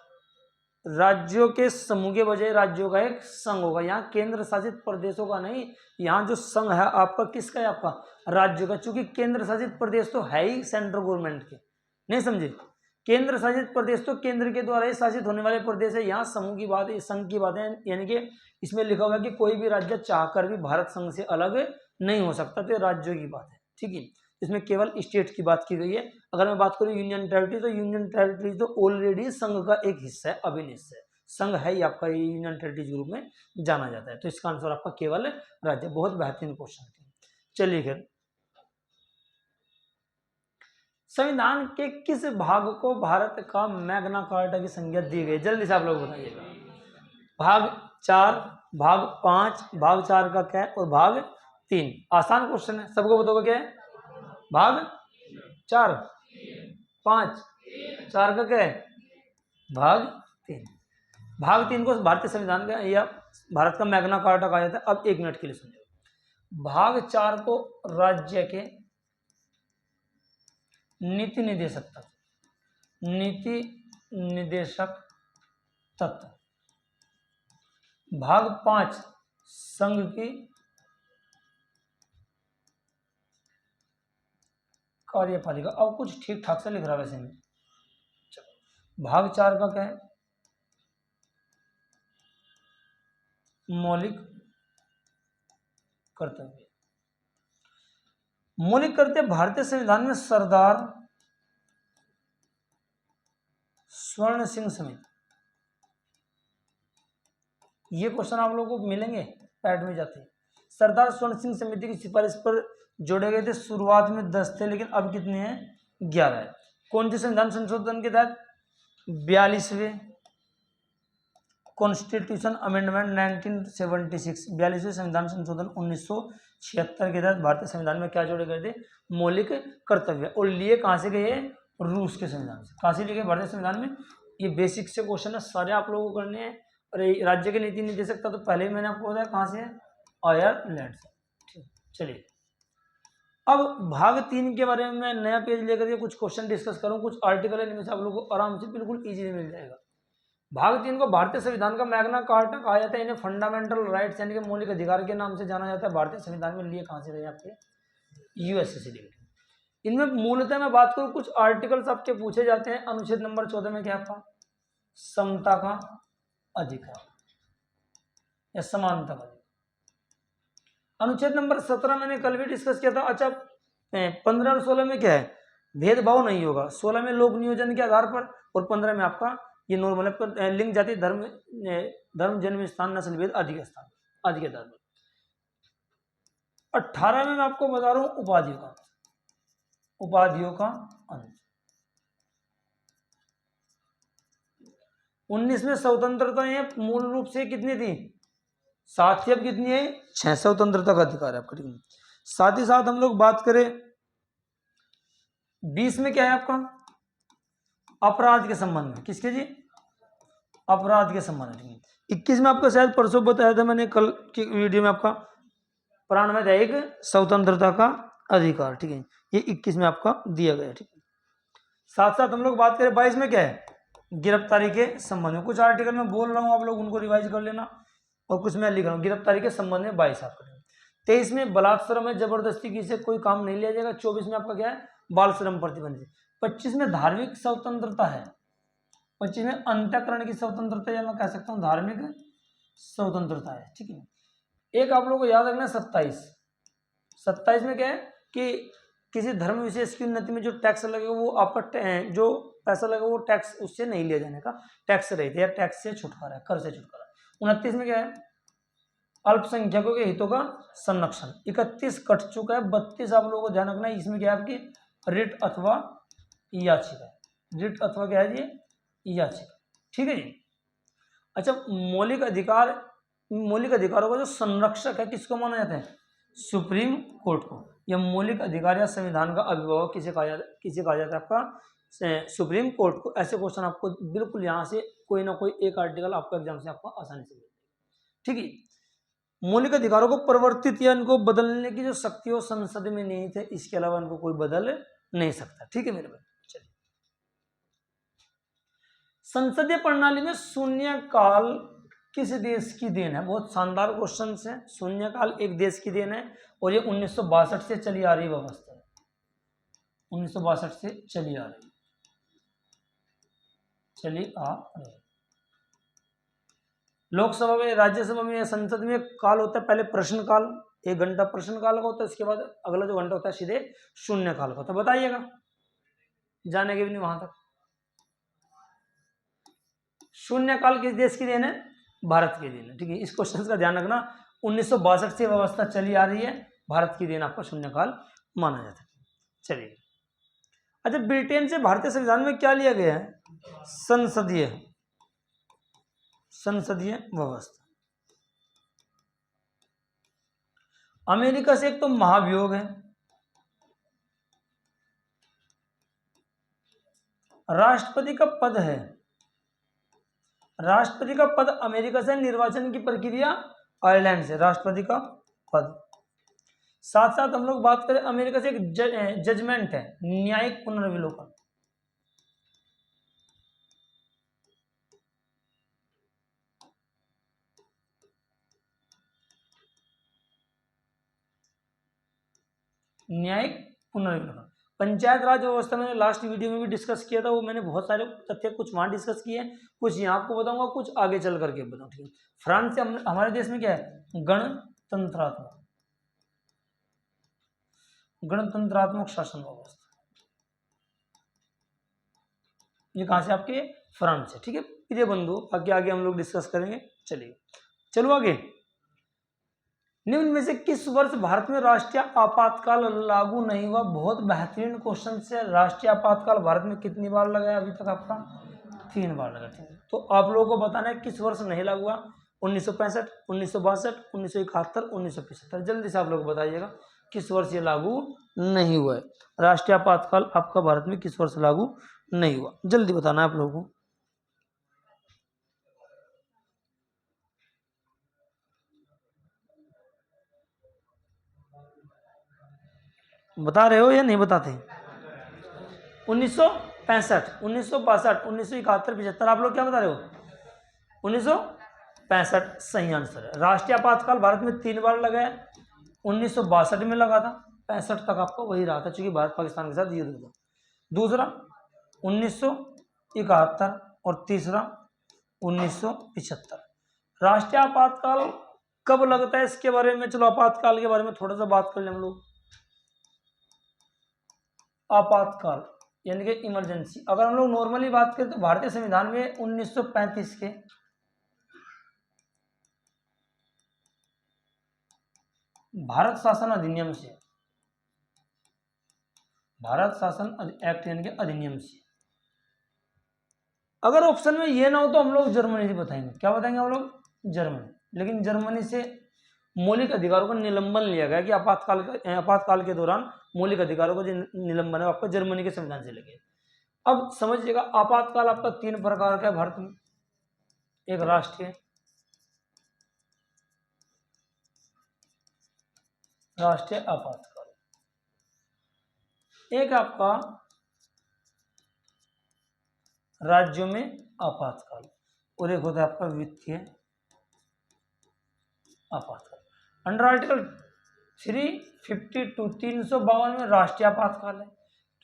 राज्यों के समूह के बजाय राज्यों का एक संघ होगा। यहाँ केंद्र शासित प्रदेशों का नहीं, यहाँ जो संघ है आपका किसका है? आपका राज्य का। चूंकि केंद्र शासित प्रदेश तो है ही सेंट्रल गवर्नमेंट के, नहीं समझे? केंद्र शासित प्रदेश तो केंद्र के द्वारा ही शासित होने वाले प्रदेश है। यहाँ समूह की बात है, संघ की बात है, यानी कि इसमें लिखा हुआ है कि कोई भी राज्य चाहकर भी भारत संघ से अलग नहीं हो सकता। तो राज्यों की बात है, ठीक है। इसमें केवल स्टेट की बात की गई है। अगर मैं बात करूं यूनियन टेरिटरी, तो यूनियन टेरिटरी तो ऑलरेडी संघ का एक हिस्सा है, अभिन्न हिस्सा है। संघ है ही आपका यूनियन टेरिटरी ग्रुप में जाना जाता है। तो इसका आंसर आपका केवल राज्य। बहुत बेहतरीन क्वेश्चन है। चलिए, फिर संविधान के किस भाग को भारत का मैग्ना कार्टा की संज्ञा दी गई? जल्दी से आप लोग बताइएगा। भाग 4, भाग 5, भाग 4 का क्या है और भाग 3? आसान क्वेश्चन है, सबको बताओगे क्या है? भाग 4, 5, 4 का क्या है? भाग 3। भाग 3 को भारतीय संविधान का या भारत का मैग्ना कार्टा कहा जाता है। अब 1 मिनट के लिए सुनिए। भाग 4 को राज्य के नीति निर्देशक तत्व, नीति निर्देशक तत्व। भाग 5 संघ की कार्यपालिका। अब कुछ ठीक ठाक से लिख रहा है वैसे में। भाग 4 का क्या है? मौलिक कर्तव्य। मौलिक कर्तव्य भारतीय संविधान में सरदार स्वर्ण सिंह समिति, ये क्वेश्चन आप लोगों को मिलेंगे पैड में जाते। सरदार स्वर्ण सिंह समिति की सिफारिश पर जोड़े गए थे। शुरुआत में 10 थे, लेकिन अब कितने हैं? 11 है। कौन से संविधान संशोधन के तहत? 42वें कॉन्स्टिट्यूशन अमेंडमेंट 1976, 42वें संविधान संशोधन 1976 के तहत भारतीय संविधान में क्या जोड़े गए थे? मौलिक कर्तव्य। और लिए कहाँ से गए? रूस के संविधान से। कहाँ से लिए गए भारतीय संविधान में? ये बेसिक से क्वेश्चन है, सारे आप लोगों को करने हैं। और राज्य के नीति निर्देशक तो पहले ही मैंने आपको बताया कहाँ से है? आयरलैंड से। ठीक, चलिए अब भाग 3 के बारे में मैं नया पेज लेकर के कुछ क्वेश्चन डिस्कस करूँ। कुछ आर्टिकल है, इनमें से आप लोगों को आराम से बिल्कुल इजीली मिल जाएगा। भाग 3 को भारतीय संविधान का मैग्ना कार्टा कहा जाता है। इन्हें फंडामेंटल राइट्स यानी कि मौलिक अधिकार के नाम से जाना जाता है। भारतीय संविधान में लिए कहाँ से गए? आपके यूएसए से लिए। इनमें मूलतः मैं बात करूँ, कुछ आर्टिकल्स आपके पूछे जाते हैं। अनुच्छेद नंबर 14 में क्या था? समता का अधिकार या समानता का। अनुच्छेद नंबर 17 मैंने कल भी डिस्कस किया था। अच्छा, 15 और 16 में क्या है? भेदभाव नहीं होगा। 16 में लोक नियोजन के आधार पर और 15 में आपका ये नॉर्मल है, लिंग जाति धर्म जन्म स्थान नस्ल भेद आदि के स्थान आदि के आधार पर। 18 में मैं आपको बता रहा हूं उपाधियों का अंत। 19 में स्वतंत्रताएं मूल रूप से कितनी थी? 7 थी, अब कितनी है? 6 स्वतंत्रता का अधिकार है आपका, ठीक है। साथ ही साथ हम लोग बात करें 20 में क्या है आपका? अपराध के संबंध में, किसके जी? अपराध के संबंध में। 21 में आपको शायद परसों बताया था मैंने कल की वीडियो में, आपका प्राण में एक स्वतंत्रता का अधिकार, ठीक है, ये 21 में आपका दिया गया, ठीक है। साथ साथ हम लोग बात करें 22 में क्या है? गिरफ्तारी के संबंध में। कुछ आर्टिकल में बोल रहा हूं, आप लोग उनको रिवाइज कर लेना, और कुछ मैं लिख रहा हूँ गिरफ्तारी के संबंध में 22 आपका। 23 में बलात्कार में जबरदस्ती की से कोई काम नहीं लिया जाएगा। 24 में आपका क्या है? बाल श्रम प्रतिबंध। 25 में धार्मिक स्वतंत्रता है। 25 में अंतःकरण की स्वतंत्रता, या मैं कह सकता हूँ धार्मिक स्वतंत्रता है, ठीक है। एक आप लोगों को याद रखना 27 में क्या है कि किसी धर्म विशेष की उन्नति में जो टैक्स लगेगा वो आपका जो पैसा लगेगा वो टैक्स उससे नहीं लिया जाने का, टैक्स रहित या टैक्स से छुटकारा है, कर से छुटकारा। 29 में क्या है? अल्पसंख्यकों के हितों का संरक्षण। 31 कट चुका है। 32 आप लोगों को ध्यान रखना है, इसमें क्या है आपकी? रिट अथवा याचिका। रिट अथवा क्या है जी? याचिका, ठीक है जी। अच्छा, मौलिक अधिकारों का जो संरक्षक है किसको माना जाता है? सुप्रीम कोर्ट को। यह मौलिक अधिकार या संविधान का अभिभावक किसे कहा जाता है? आपका सुप्रीम कोर्ट को। ऐसे क्वेश्चन आपको बिल्कुल यहाँ से कोई ना कोई एक आर्टिकल आपको एग्जाम से आपको आसानी से मिल जाएगा, ठीक है। मौलिक अधिकारों को परिवर्तित या इनको बदलने की जो शक्ति हो संसद में नहीं थे, इसके अलावा इनको कोई बदल नहीं सकता, ठीक है मेरे भाई। चलिए, संसदीय प्रणाली में शून्यकाल किस देश की देन है? बहुत शानदार क्वेश्चन है। शून्यकाल एक देश की देन है, और ये 1962 से चली आ रही व्यवस्था है। 1962 से चली आ रही लोकसभा में, राज्यसभा में या संसद में काल होता है। पहले प्रश्न काल 1 घंटा प्रश्न काल का होता है, इसके बाद अगला जो घंटा होता है सीधे शून्य काल का होता है। बताइएगा, जाने के भी नहीं वहां तक। शून्य काल किस देश की देन है? भारत की देन है, ठीक है। इस क्वेश्चन का ध्यान रखना। 1962 से व्यवस्था चली आ रही है, भारत की देन आपका शून्यकाल माना जाता है। चलिए, अच्छा, ब्रिटेन से भारतीय संविधान में क्या लिया गया है? संसदीय व्यवस्था। अमेरिका से एक तो महाभियोग है। राष्ट्रपति का पद है। राष्ट्रपति का पद अमेरिका से। निर्वाचन की प्रक्रिया आयरलैंड से, राष्ट्रपति का पद। साथ साथ हम लोग बात करें अमेरिका से एक जजमेंट है, न्यायिक पुनर्विलोकन। न्यायिक पुनर्विलोकन। पंचायत राज व्यवस्था मैंने लास्ट वीडियो में भी डिस्कस किया था, वो मैंने बहुत सारे तथ्य कुछ वहां डिस्कस किए हैं, कुछ यहाँ आपको बताऊंगा, कुछ आगे चल करके बताऊँ, ठीक है। फ्रांस से हमारे देश में क्या है? गणतंत्रात्मक शासन व्यवस्था। ये कहां से? आपके फ्रांस से, ठीक है प्रिय बंधु। आगे हम लोग डिस्कस करेंगे। चलिए, चलो आगे। निम्न में से किस वर्ष भारत में राष्ट्रीय आपातकाल लागू नहीं हुआ? बहुत बेहतरीन क्वेश्चन से। राष्ट्रीय आपातकाल भारत में कितनी बार लगा है अभी तक? आपका 3 बार लगा, ठीक है। तो आप लोगों को बताना है किस वर्ष नहीं लागू हुआ। 1965, 1962, 1971, 1975। जल्दी से आप लोग बताइएगा किस वर्ष ये लागू नहीं हुआ है। राष्ट्रीय आपातकाल आपका भारत में किस वर्ष लागू नहीं हुआ? जल्दी बताना है आप लोगों को। बता रहे हो या नहीं बताते? 1965, 1962, 1971, 75। आप लोग क्या बता रहे हो? 1965 सही आंसर है। राष्ट्रीय आपातकाल भारत में 3 बार लगा है। 1962 में लगा था, 65 तक आपको वही रहा था, क्योंकि भारत पाकिस्तान के साथ युद्ध था। दूसरा 1971, और तीसरा 1975। राष्ट्रीय आपातकाल कब लगता है इसके बारे में, चलो आपातकाल के बारे में थोड़ा सा बात कर लें हम लोग। आपातकाल यानी कि इमरजेंसी। अगर हम लोग नॉर्मली बात करें तो भारतीय संविधान में 1935 के भारत शासन अधिनियम से, भारत शासन एक्ट यानी कि अधिनियम से, अगर ऑप्शन में ये ना हो तो हम लोग जर्मनी से बताएंगे। क्या बताएंगे हम लोग? जर्मनी। लेकिन जर्मनी से मौलिक अधिकारों का निलंबन लिया गया कि आपातकाल के दौरान मौलिक अधिकारों का जो निलंबन है आपका जर्मनी के संविधान से लगे। अब समझिएगा, आपातकाल आपका 3 प्रकार का है भारत में। एक राष्ट्रीय आपातकाल, एक आपका राज्यों में आपातकाल, और एक होता है आपका वित्तीय आपातकाल। अंडर आर्टिकल 352 352 में राष्ट्रीय आपातकाल है,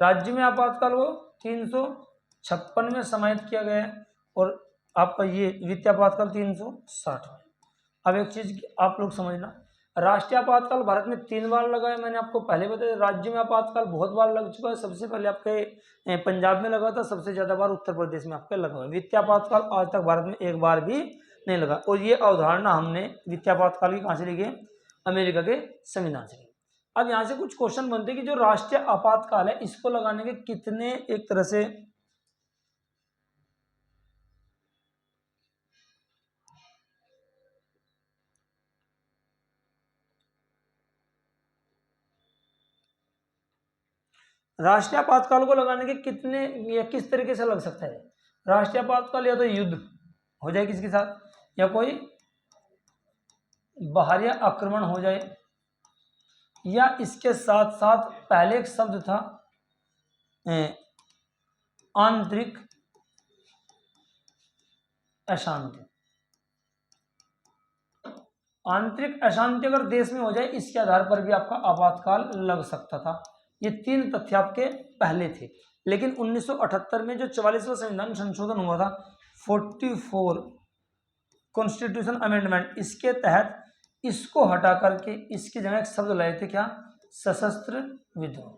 राज्य में आपातकाल वो 356 में समाहित किया गया है, और आपका ये वित्तीय आपातकाल 360 में। अब एक चीज आप लोग समझना, राष्ट्रीय आपातकाल भारत में 3 बार लगा है, मैंने आपको पहले बताया। राज्य में आपातकाल बहुत बार लग चुका है, सबसे पहले आपके पंजाब में लगा था, सबसे ज्यादा बार उत्तर प्रदेश में आपके लगा हुआ है। वित्तीय आपातकाल आज तक भारत में एक बार भी नहीं लगा, और ये अवधारणा हमने वित्तीय आपातकाल की कहाँ से ली है? अमेरिका के संविधान से। अब यहाँ से कुछ क्वेश्चन बनते हैं कि जो राष्ट्रीय आपातकाल है इसको लगाने के कितने एक तरह से राष्ट्रीय आपातकाल को लगाने के कितने या किस तरीके से लग सकता है? राष्ट्रीय आपातकाल या तो युद्ध हो जाए किसके साथ, या कोई बाहरी आक्रमण हो जाए, या इसके साथ साथ पहले एक शब्द था आंतरिक अशांति। आंतरिक अशांति अगर देश में हो जाए इसके आधार पर भी आपका आपातकाल लग सकता था। ये 3 तथ्य आपके पहले थे, लेकिन 1978 में जो 44वां संविधान संशोधन हुआ था, 44 कॉन्स्टिट्यूशन अमेंडमेंट, इसके तहत इसको हटा करके इसकी जगह एक शब्द लाए थे, क्या? सशस्त्र विद्रोह।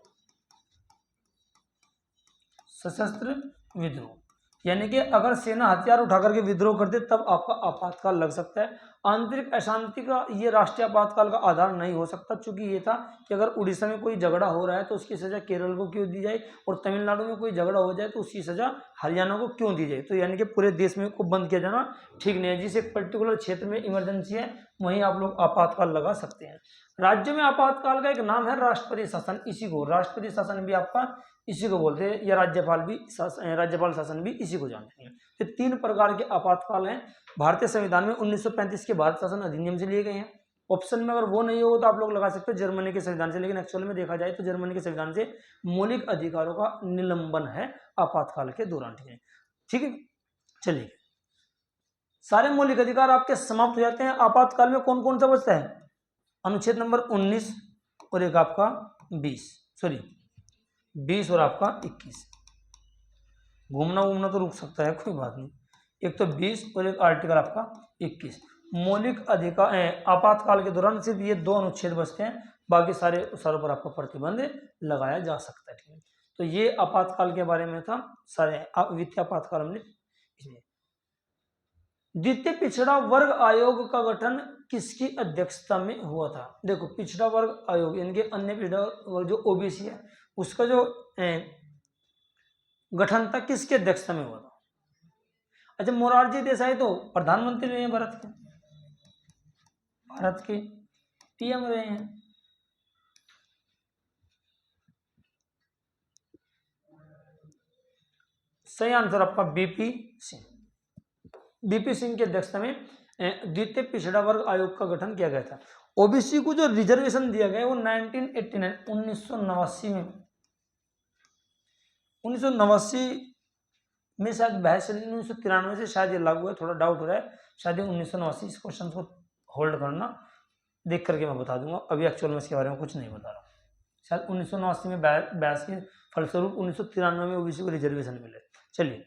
सशस्त्र विद्रोह यानी कि अगर सेना हथियार उठा करके विद्रोह करते तब आपका आपातकाल लग सकता है। आंतरिक अशांति का ये राष्ट्रीय आपातकाल का आधार नहीं हो सकता, चूंकि ये था कि अगर उड़ीसा में कोई झगड़ा हो रहा है तो उसकी सजा केरल को क्यों दी जाए, और तमिलनाडु में कोई झगड़ा हो जाए तो उसकी सजा हरियाणा को क्यों दी जाए। तो यानी कि पूरे देश में को बंद किया जाना ठीक नहीं है। जिस एक पर्टिकुलर क्षेत्र में इमरजेंसी है वहीं आप लोग आपातकाल लगा सकते हैं। राज्य में आपातकाल का एक नाम है राष्ट्रपति शासन, इसी को राष्ट्रपति शासन भी आपका इसी को बोलते हैं, या राज्यपाल शासन भी इसी को जानते हैं। ये 3 प्रकार के आपातकाल हैं भारतीय संविधान में 1935 के भारत शासन अधिनियम से लिए गए हैं। ऑप्शन में अगर वो नहीं हो तो आप लोग लगा सकते हो जर्मनी के संविधान से, लेकिन एक्चुअल में देखा जाए तो जर्मनी के संविधान से मौलिक अधिकारों का निलंबन है आपातकाल के दौरान। ठीक है, चलिए, सारे मौलिक अधिकार आपके समाप्त हो जाते हैं। आपातकाल में कौन कौन सा बचता है? अनुच्छेद नंबर 19 और एक आपका 20 और आपका 21। घूमना तो रुक सकता है, कोई बात नहीं। एक तो 20 और एक आर्टिकल आपका 21। मौलिक अधिकार आपातकाल के दौरान सिर्फ ये 2 अनुच्छेद बचते हैं, बाकी सारों पर आपका प्रतिबंध लगाया जा सकता है। ठीक है, तो ये आपातकाल के बारे में था, सारे वित्तीय आपातकाल हमने। द्वितीय पिछड़ा वर्ग आयोग का गठन किसकी अध्यक्षता में हुआ था? देखो, पिछड़ा वर्ग आयोग यानी कि अन्य पिछड़ा वर्ग जो ओबीसी है उसका जो गठन था किसकी अध्यक्षता में हुआ था? अच्छा, मोरारजी देसाई तो प्रधानमंत्री रहे हैं भारत के पीएम रहे हैं। सही आंसर आपका बीपी सिंह। बीपी सिंह की अध्यक्षता में द्वितीय पिछड़ा वर्ग आयोग का गठन किया गया था। ओबीसी को जो रिजर्वेशन दिया गया वो 1989 में 1989 में शायद बहस चली, 1993 से शायद ये लागू है, थोड़ा डाउट हो रहा है, शायद 1989। इस क्वेश्चन को होल्ड करना, देख करके मैं बता दूंगा, अभी एक्चुअल में इसके बारे में कुछ नहीं बता रहा। शायद 1989 में बहस के फलस्वरूप 1993 में ओबीसी को रिजर्वेशन मिले। चलिए,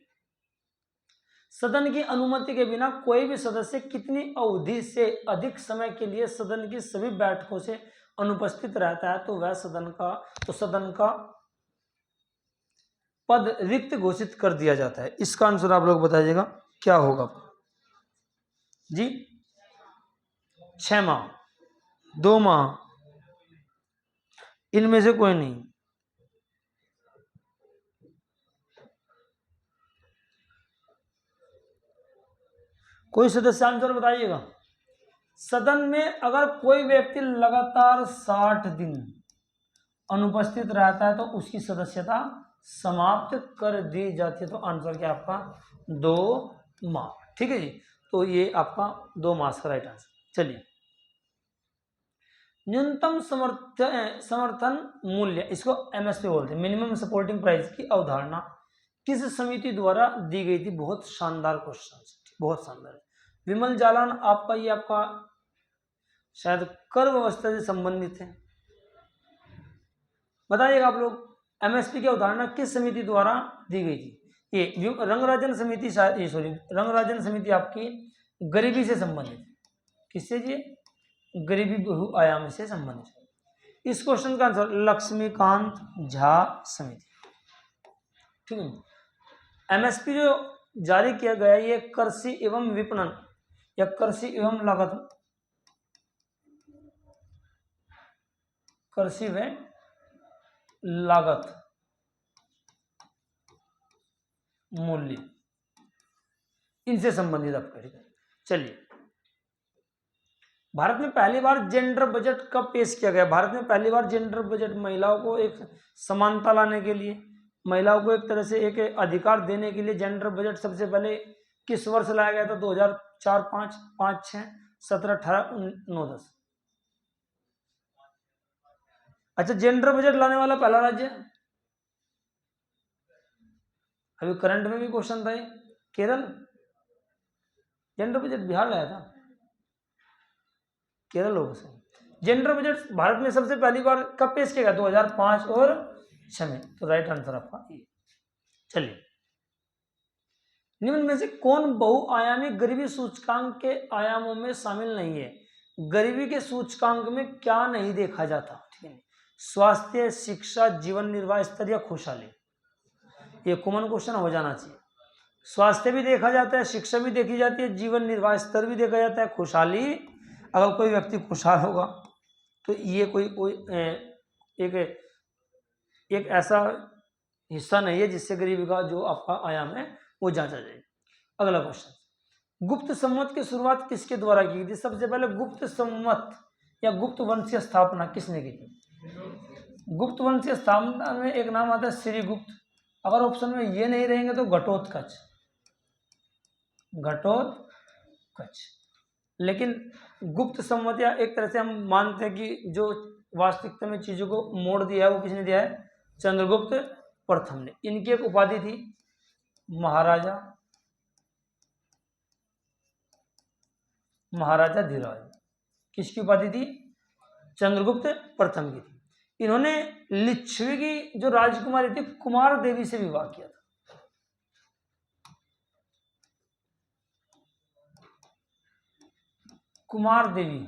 सदन की अनुमति के बिना कोई भी सदस्य कितनी अवधि से अधिक समय के लिए सदन की सभी बैठकों से अनुपस्थित रहता है तो वह सदन का पद रिक्त घोषित कर दिया जाता है। इसका आंसर आप लोग बताइएगा क्या होगा जी? 6 माह, 2 माह, इनमें से कोई नहीं। कोई सदस्य आंसर बताइएगा। सदन में अगर कोई व्यक्ति लगातार 60 दिन अनुपस्थित रहता है तो उसकी सदस्यता समाप्त कर दी जाती है। तो आंसर क्या आपका 2 माह। ठीक है जी, तो ये आपका 2 मास का राइट आंसर। चलिए, न्यूनतम समर्थन मूल्य, इसको एमएसपी बोलते हैं, मिनिमम सपोर्टिंग प्राइस की अवधारणा किस समिति द्वारा दी गई थी? बहुत शानदार क्वेश्चन, बहुत शानदार। विमल जालान आपका, ये आपका शायद कर व्यवस्था से संबंधित है। बताइएगा आप लोग, एमएसपी की अवधारणा किस समिति द्वारा दी गई थी? ये रंगराजन समिति, शायद सॉरी, रंगराजन समिति आपकी गरीबी से संबंधित है। किससे जी? गरीबी बहुआयाम से संबंधित। इस क्वेश्चन का आंसर लक्ष्मीकांत झा समिति। ठीक है। एमएसपी जो जारी किया गया ये कृषि एवं विपणन या कृषि एवं लागत, कृषि व लागत मूल्य, इनसे संबंधित आपका। ठीक है। चलिए, भारत में पहली बार जेंडर बजट कब पेश किया गया? भारत में पहली बार जेंडर बजट, महिलाओं को एक समानता लाने के लिए, महिलाओं को एक तरह से एक अधिकार देने के लिए जेंडर बजट सबसे पहले किस वर्ष लाया गया था? 2004, 5, 5, 6, 17, 18, 9, 10। अच्छा, जेंडर बजट लाने वाला पहला राज्य, अभी करंट में भी क्वेश्चन था ये, केरल। जेंडर बजट बिहार लाया था, केरल होगा सर। जेंडर बजट भारत में सबसे पहली बार कब पेश किया गया? 2005 और 6 में। तो राइट आंसर आपका ये। चलिए, निम्न में से कौन बहुआयामी गरीबी सूचकांक के आयामों में शामिल नहीं है? गरीबी के सूचकांक में क्या नहीं देखा जाता? ठीक है, स्वास्थ्य, शिक्षा, जीवन निर्वाह स्तर या खुशहाली। ये कॉमन क्वेश्चन हो जाना चाहिए। स्वास्थ्य भी देखा जाता है, शिक्षा भी देखी जाती है, जीवन निर्वाह स्तर भी देखा जाता है, खुशहाली, अगर कोई व्यक्ति खुशहाल होगा तो ये कोई एक ऐसा हिस्सा नहीं है जिससे गरीबी का जो आपका आयाम है वो जांचा जाए। अगला क्वेश्चन, गुप्त संवत की शुरुआत किसके द्वारा की गई थी? सबसे पहले गुप्त संवत या गुप्त वंश की स्थापना किसने की थी? गुप्त वंश की स्थापना में एक नाम आता है श्रीगुप्त, अगर ऑप्शन में ये नहीं रहेंगे तो घटोत्कच, घटोत्कच। लेकिन गुप्त संवत, या एक तरह से हम मानते हैं कि जो वास्तविकता में चीजों को मोड़ दिया है वो किसने दिया है? चंद्रगुप्त प्रथम ने। इनकी एक उपाधि थी महाराजा, महाराजा धीराज। किसकी उपाधि थी? चंद्रगुप्त प्रथम की थी। इन्होंने लिच्छवी की जो राजकुमारी थी कुमार देवी से विवाह किया था। कुमार देवी,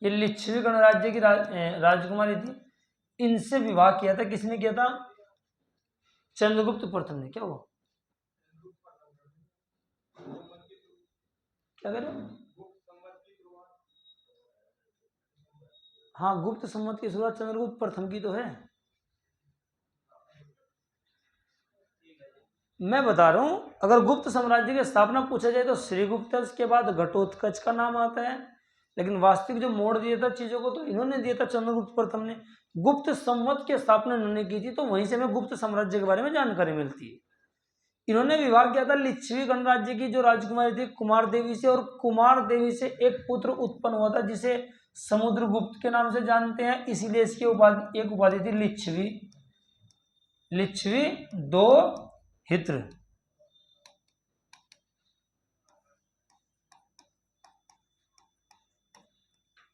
ये लिच्छवी गणराज्य की राजकुमारी थी, इनसे विवाह किया था। किसने किया था? चंद्रगुप्त प्रथम ने। क्या हुआ? क्या कह रहे हो? हाँ, गुप्त संवत की शुरुआत चंद्रगुप्त प्रथम की तो है। मैं बता रहा हूं, अगर गुप्त साम्राज्य की स्थापना पूछा जाए तो श्रीगुप्त, के बाद घटोत्कच का नाम आता है, लेकिन वास्तविक जो मोड़ दिया था चीजों को तो इन्होंने दिया था चंद्रगुप्त प्रथम ने। गुप्त संवत की स्थापना इन्होंने की थी, तो वहीं से हमें गुप्त साम्राज्य के बारे में जानकारी मिलती है। इन्होंने विवाह किया था लिच्छवी गणराज्य की जो राजकुमारी थी कुमार देवी से, और कुमार देवी से एक पुत्र उत्पन्न हुआ था जिसे समुद्रगुप्त के नाम से जानते हैं, इसीलिए इसकी उपाधि, एक उपाधि थी लिच्छवी, लिच्छवी दो हित्र।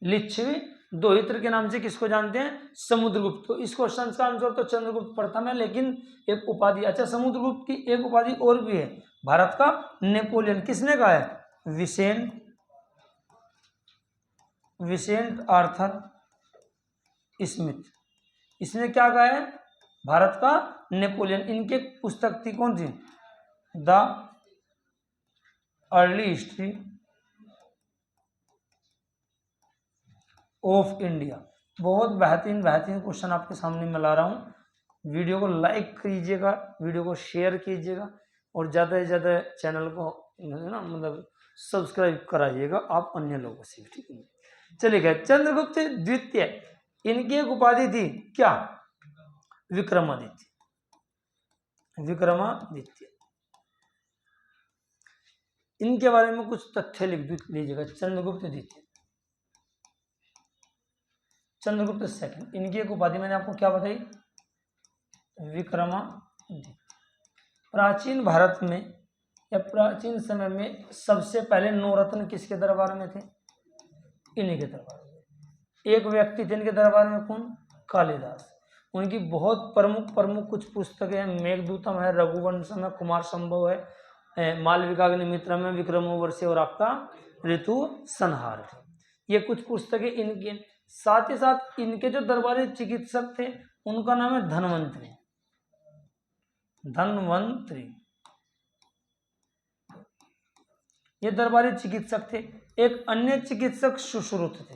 लिच्छवी दोहित्र के नाम से किसको जानते हैं? समुद्रगुप्त। तो इस क्वेश्चन का आंसर तो चंद्रगुप्त प्रथम है, लेकिन एक उपाधि, अच्छा समुद्रगुप्त की एक उपाधि और भी है, भारत का नेपोलियन। किसने कहा है? Vincent Arthur Smith. इसने क्या कहा है? भारत का नेपोलियन। इनकी एक पुस्तक थी, कौन सी? The early history of India. बहुत बेहतरीन बेहतरीन क्वेश्चन आपके सामने मैं ला रहा हूँ। वीडियो को लाइक कीजिएगा, वीडियो को शेयर कीजिएगा और ज़्यादा से ज़्यादा चैनल को ना मतलब सब्सक्राइब कराइएगा आप अन्य लोगों से भी, ठीक है। चलिए, चंद्रगुप्त द्वितीय, इनकी एक उपाधि थी क्या? विक्रमादित्य। विक्रमादित्य। इनके बारे में कुछ तथ्य लिख लीजिएगा। चंद्रगुप्त द्वितीय, चंद्रगुप्त सेकंड, इनकी एक उपाधि मैंने आपको क्या बताई? विक्रमादित्य। प्राचीन भारत में या प्राचीन समय में सबसे पहले नवरत्न किसके दरबार में थे? इन्हीं के दरबार में। एक व्यक्ति थे इनके दरबार में, कौन? कालिदास। उनकी बहुत प्रमुख प्रमुख कुछ पुस्तकें हैं। मेघदूतम है, रघुवंशम है, कुमार संभव है, मालविकाग्निमित्रम है, विक्रमोर्वशी और आपका ऋतु संहार है। ये कुछ पुस्तकें इनके। साथ ही साथ इनके जो दरबारी चिकित्सक थे उनका नाम है धन्वंतरी। धन्वंतरी ये दरबारी चिकित्सक थे। एक अन्य चिकित्सक सुश्रुत थे।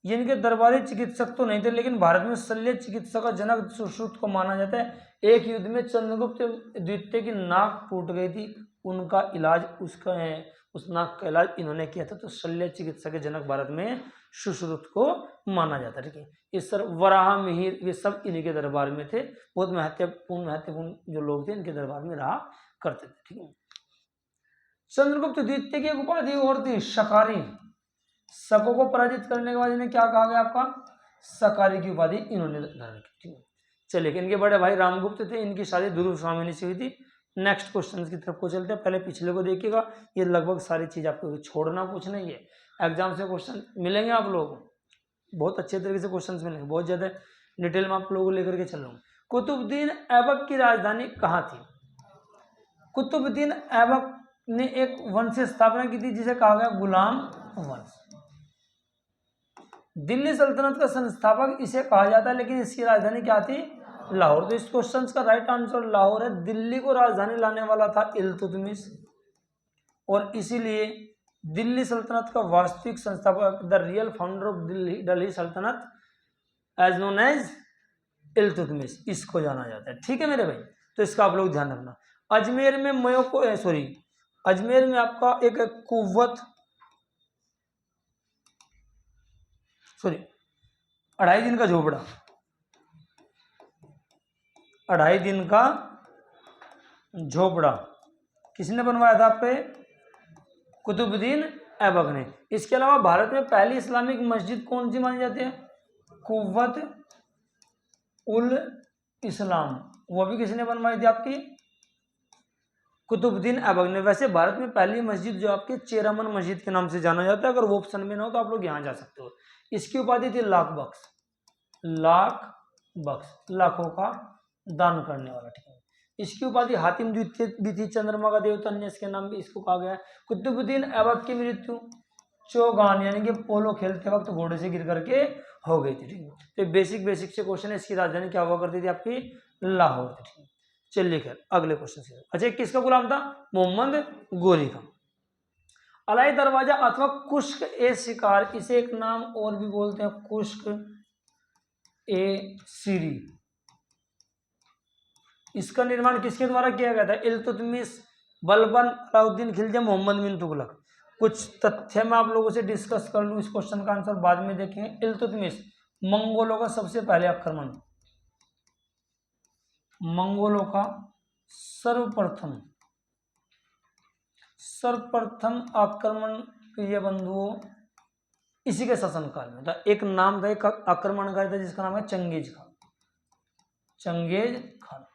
ये इनके दरबारी चिकित्सक तो नहीं थे, लेकिन भारत में शल्य चिकित्सा का जनक सुश्रुत को माना जाता है। एक युद्ध में चंद्रगुप्त द्वितीय की नाक फूट गई थी, उनका इलाज उस नाक का इलाज इन्होंने किया था। तो शल्य चिकित्सा के जनक भारत में सुश्रुत को माना जाता है, ठीक है। इस सर वराह मिहिर ये सब इन्हीं के दरबार में थे। बहुत महत्वपूर्ण जो लोग थे इनके दरबार में रहा करते थे, ठीक है। चंद्रगुप्त द्वितीय की एक उपाधि और थी शकारी। शकों को पराजित करने के बाद इन्हें क्या कहा गया? आपका शकारी की उपाधि इन्होंने धारण की, ठीक है। चलिए, इनके बड़े भाई रामगुप्त थे, इनकी शादी ध्रुव स्वामिनी से हुई थी। नेक्स्ट क्वेश्चन की तरफ को चलते हैं। पहले पिछले को देखिएगा, ये लगभग सारी चीज आपको छोड़ना कुछ नहीं है। एग्जाम से क्वेश्चन मिलेंगे आप लोगों को, बहुत अच्छे तरीके से क्वेश्चन मिलेंगे, बहुत ज्यादा डिटेल में आप लोगों को लेकर के चल रहा हूँ। कुतुबुद्दीन ऐबक की राजधानी कहाँ थी? कुतुबुद्दीन ऐबक ने एक वंश की स्थापना की थी जिसे कहा गया गुलाम वंश। दिल्ली सल्तनत का संस्थापक इसे कहा जाता है, लेकिन इसकी राजधानी क्या थी? लाहौर। तो इस क्वेश्चन का राइट आंसर लाहौर है। दिल्ली को राजधानी लाने वाला था इल्तुतमिश, और इसीलिए दिल्ली सल्तनत का वास्तविक संस्थापक, the real founder of Delhi सल्तनत एज नोन एज इल्तुतमिश, इसको जाना जाता है, ठीक है मेरे भाई। तो इसका आप लोग ध्यान रखना। अजमेर में अजमेर में आपका एक कुव्वत 2.5 दिन का झोपड़ा, 2.5 दिन का झोपड़ा किसने बनवाया था? आपके कुतुबुद्दीन ऐबक ने। इसके अलावा भारत में पहली इस्लामिक मस्जिद कौन सी मानी जाती है? कुव्वत उल इस्लाम, वो भी किसने बनवाई थी? आपकी कुतुबुद्दीन ऐबक ने। वैसे भारत में पहली मस्जिद जो आपके चेरामन मस्जिद के नाम से जाना जाता है। अगर वो ऑप्शन में ना हो तो आप लोग यहाँ जा सकते हो। इसकी उपाधि थी लाख बख्श। लाख बख्श, लाखों का दान करने वाला, ठीक है। इसकी उपाधि हातिम द्वितीय भी थी, चंद्रमा का देवता अन्य के नाम भी इसको कहा गया है। कुतुबुद्दीन ऐबक की मृत्यु चौगान यानी कि पोलो खेलते वक्त घोड़े से गिर करके हो गई थी, ठीक है। तो बेसिक से क्वेश्चन है। इसकी राजधानी क्या हुआ करती थी? आपकी लाहौर थी, ठीक है। चलिए खैर अगले क्वेश्चन से। अच्छा, किसका गुलाम था? मोहम्मद गोरी का। अलाई दरवाजा अथवा कुश्क ए शिकार, इसे एक नाम और भी बोलते हैं कुश्क ए सीरी। इसका निर्माण किसके द्वारा किया गया था? इल्तुतमिश, बलबन, अलाउद्दीन खिलजी, मोहम्मद बिन तुगलक। कुछ तथ्य मैं आप लोगों से डिस्कस कर लूं, इस क्वेश्चन का आंसर बाद में देखेंगे। इल्तुतमिश मंगोलों का सबसे पहले आक्रमण, मंगोलों का सर्वप्रथम आक्रमण प्रिय बंधुओं इसी के शासनकाल में था। एक नाम था, एक आक्रमणकारी था जिसका नाम है चंगेज खान। चंगेज खान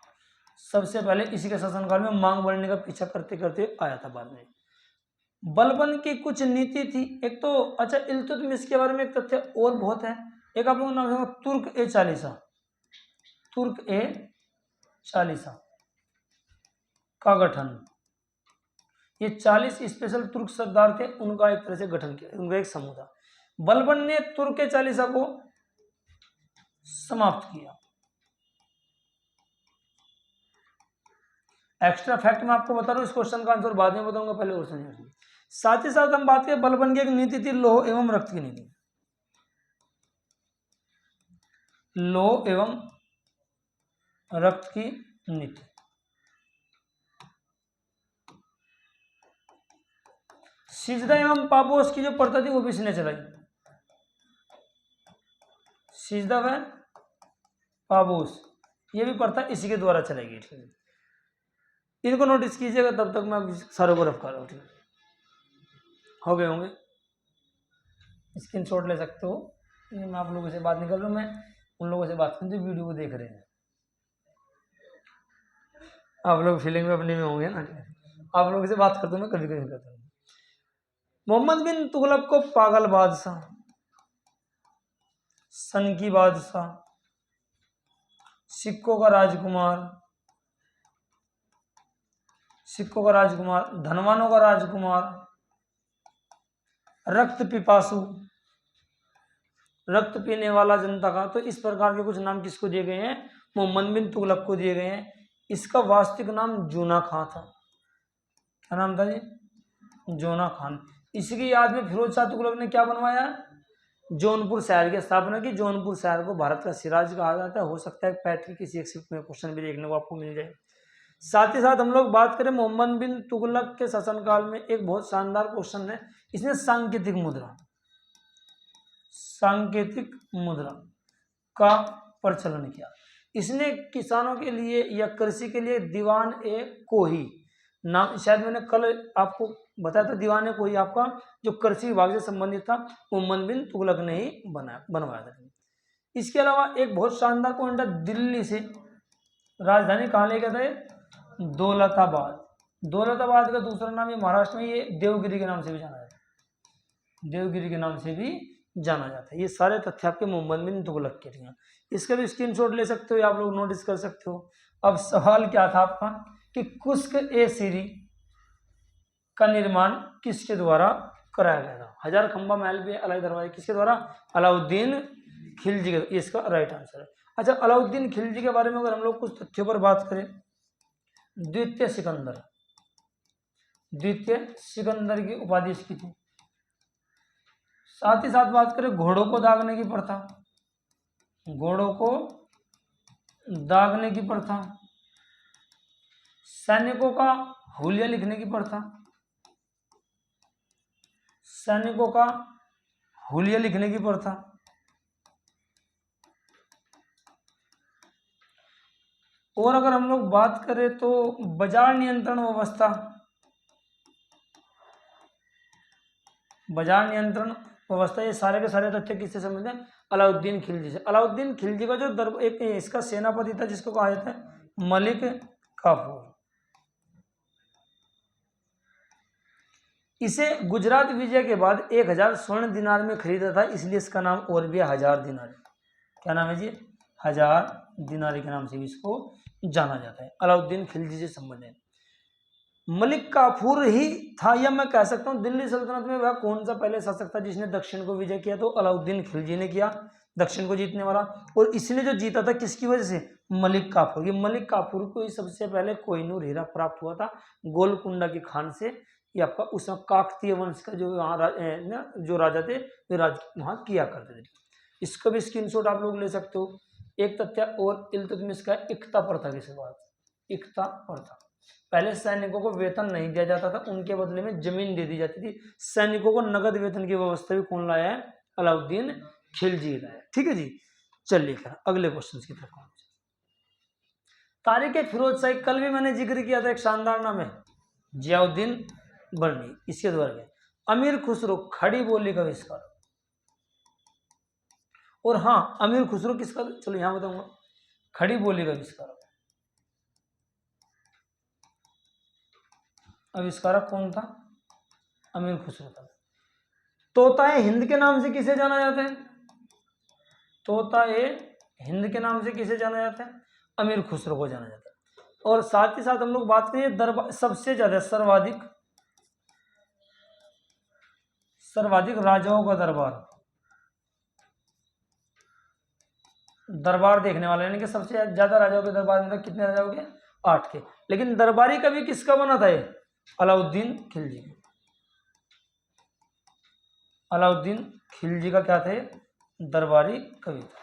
सबसे पहले इसी के शासनकाल में मांग बढ़ने का पीछा करते करते आया था। बाद में बलबन की कुछ नीति थी एक तो। अच्छा, इल्तुतमिश के बारे में एक तथ्य और बहुत है। एक आप लोगों का नाम है तुर्क-ए-चालीसा। तुर्क-ए-चालीसा का गठन, ये 40 स्पेशल तुर्क सरदार थे, उनका एक तरह से गठन किया, उनका एक समूह था। बलबन ने तुर्क-ए-चालीसा को समाप्त किया। एक्स्ट्रा फैक्ट मैं आपको बता रहा हूँ, इस क्वेश्चन का आंसर बाद में बताऊंगा, पहले और समझिए। साथ ही साथ हम बात करें बलबन की एक नीति थी, लौह एवं रक्त की नीति। लौह एवं रक्त की नीति सिजदा एवं पापोस की जो प्रथा थी वो भी इसने चलाई। सिजदा व पापोस ये भी प्रथा इसी के द्वारा चलाई गई। ठीक है, इनको नोटिस कीजिएगा, तब तक मैं सारों को रफ कर रहा हूँ। ठीक हो गए होंगे, स्क्रीनशॉट ले सकते हो। मैं आप लोगों से बात नहीं कर रहा हूँ, मैं उन लोगों से बात कर जो वीडियो को देख रहे हैं। आप लोग फीलिंग में अपने में होंगे ना, आप लोगों से बात करता हूँ मैं, कभी कभी करता हूँ। मोहम्मद बिन तुगलक को पागल बादशाह, सनकी बादशाह, सिक्कों का राजकुमार, सिक्कों का राजकुमार, धनवानों का राजकुमार, रक्त पिपासु, रक्त पीने वाला जनता का, तो इस प्रकार के कुछ नाम किसको दिए गए हैं? मोहम्मद बिन तुगलक को दिए गए हैं। इसका वास्तविक नाम जूना खां था। क्या नाम था जी? जूना खान। इसी की याद में फिरोज शाह तुगलक ने क्या बनवाया? जौनपुर शहर की स्थापना की। जौनपुर शहर को भारत का सिराज कहा जाता है। हो सकता है पैट्रिक किसी एक शिफ्ट में क्वेश्चन भी देखने को आपको मिल जाए। साथ ही साथ हम लोग बात करें मोहम्मद बिन तुगलक के शासनकाल में, एक बहुत शानदार क्वेश्चन है, इसने सांकेतिक मुद्रा, सांकेतिक मुद्रा का प्रचलन किया। इसने किसानों के लिए या कृषि के लिए दीवान ए कोही नाम, शायद मैंने कल आपको बताया था, दीवान ए कोही आपका जो कृषि विभाग से संबंधित था, मोहम्मद बिन तुगलक ने ही बनवाया था। इसके अलावा एक बहुत शानदार पॉइंट है, दिल्ली से राजधानी कहाँ ले गया था? दौलताबाद। दौलताबाद का दूसरा नाम, ये महाराष्ट्र में, ये देवगिरी के नाम से भी जाना जाता है। देवगिरी के नाम से भी जाना जाता है। ये सारे तथ्य आपके मोहम्मद बिन तुगलक के थे। इसका भी स्क्रीनशॉट ले सकते हो, आप लोग नोटिस कर सकते हो। अब सवाल क्या था आपका कि कुस्क ए सीरी का निर्माण किसके द्वारा कराया गया था? हजार खंबा महल भी अलाई दरवाजा किसके द्वारा? अलाउद्दीन खिलजी का, इसका राइट आंसर है। अच्छा, अलाउद्दीन खिलजी के बारे में अगर हम लोग कुछ तथ्यों पर बात करें, द्वितीय सिकंदर, द्वितीय सिकंदर की उपाधि इसकी थी। साथ ही साथ बात करें घोड़ों को दागने की प्रथा, घोड़ों को दागने की प्रथा, सैनिकों का हुलिया लिखने की प्रथा, सैनिकों का हुलिया लिखने की प्रथा, और अगर हम लोग बात करें तो बाजार नियंत्रण व्यवस्था, बाजार नियंत्रण व्यवस्था, ये सारे के सारे तथ्य किससे संबंधित हैं? अलाउद्दीन खिलजी से। अलाउद्दीन खिलजी का जो एक इसका सेनापति था जिसको कहा जाता है मलिक काफूर, इसे गुजरात विजय के बाद 1000 स्वर्ण दिनार में खरीदा था, इसलिए इसका नाम और भी 1000 दिनार। क्या नाम है जी? 1000 दिनार के नाम से भी इसको जाना जाता है। अलाउद्दीन खिलजी से संबंध है। मलिक काफूर ही था, या मैं कह सकता हूँ दिल्ली सल्तनत में वह कौन सा पहले शासक था जिसने दक्षिण को विजय किया? तो अलाउद्दीन खिलजी ने किया, दक्षिण को जीतने वाला। और इसने जो जीता था किसकी वजह से? मलिक काफूर। ये मलिक काफूर को ही सबसे पहले कोहिनूर हीरा प्राप्त हुआ था गोलकुंडा की खान से। ये आपका उस काकतीय वंश का जो यहाँ जो राजा थे वे राज वहाँ किया करते थे। इसका भी स्क्रीनशॉट आप लोग ले सकते हो। एक तथ्य और, इल्तुतमिश का इक्ता प्रथा की शुरुआत। इक्ता प्रथा, पहले सैनिकों को वेतन नहीं दिया जाता था, उनके बदले में जमीन दे दी जाती थी। सैनिकों को नगद वेतन की व्यवस्था भी कौन लाया है? अलाउद्दीन खिलजी लाया। ठीक है जी, चलिए अगले क्वेश्चन की तरफ। तारिक फिरोज शाही, कल भी मैंने जिक्र किया था, एक शानदार नाम है जियाउद्दीन बर्नी, इसके द्वारा गया। अमीर खुसरो, खड़ी बोली का आविष्कार। और हाँ, अमीर खुसरो किसका, चलो यहां बताऊंगा, खड़ी बोली का आविष्कार। आविष्कारक कौन था? अमीर खुसरो था। तोताए हिंद के नाम से किसे जाना जाता है? तोताए हिंद के नाम से किसे जाना जाता है? अमीर खुसरो को जाना जाता है। और साथ ही साथ हम लोग बात करें दरबार, सबसे ज्यादा सर्वाधिक राजाओं का दरबार, दरबार देखने वाले, यानी कि सबसे ज्यादा राजाओं के दरबार में कितने राजाओं के? 8 के। लेकिन दरबारी कवि किसका बना था ये? अलाउद्दीन खिलजी। अलाउद्दीन खिलजी का क्या थे? दरबारी कवि था।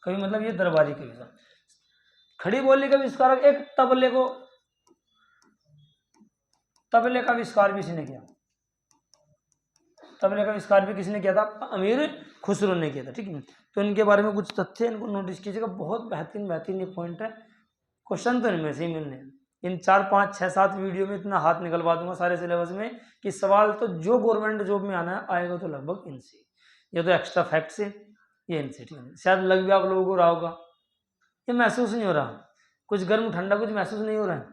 कवि मतलब ये दरबारी कवि था। खड़ी बोली का आविष्कारक, एक तबले का आविष्कार भी इसने किया। तबले का आविष्कार भी किसने किया था? अमीर खुसरो ने किया था। ठीक है, तो इनके बारे में कुछ तथ्य इनको नोटिस कीजिएगा, बहुत बेहतरीन ये पॉइंट है। क्वेश्चन तो इनमें से ही मिलने हैं। इन 4, 5, 6, 7 वीडियो में इतना हाथ निकलवा दूंगा सारे सिलेबस में कि सवाल तो जो गवर्नमेंट जॉब में आना है आएगा तो लगभग इनसे, या तो एक्स्ट्रा फैक्ट से या इनसे। ठीक है, शायद लग भी आप लोगों को रहा होगा, ये महसूस नहीं हो रहा, कुछ गर्म ठंडा कुछ महसूस नहीं हो रहा है।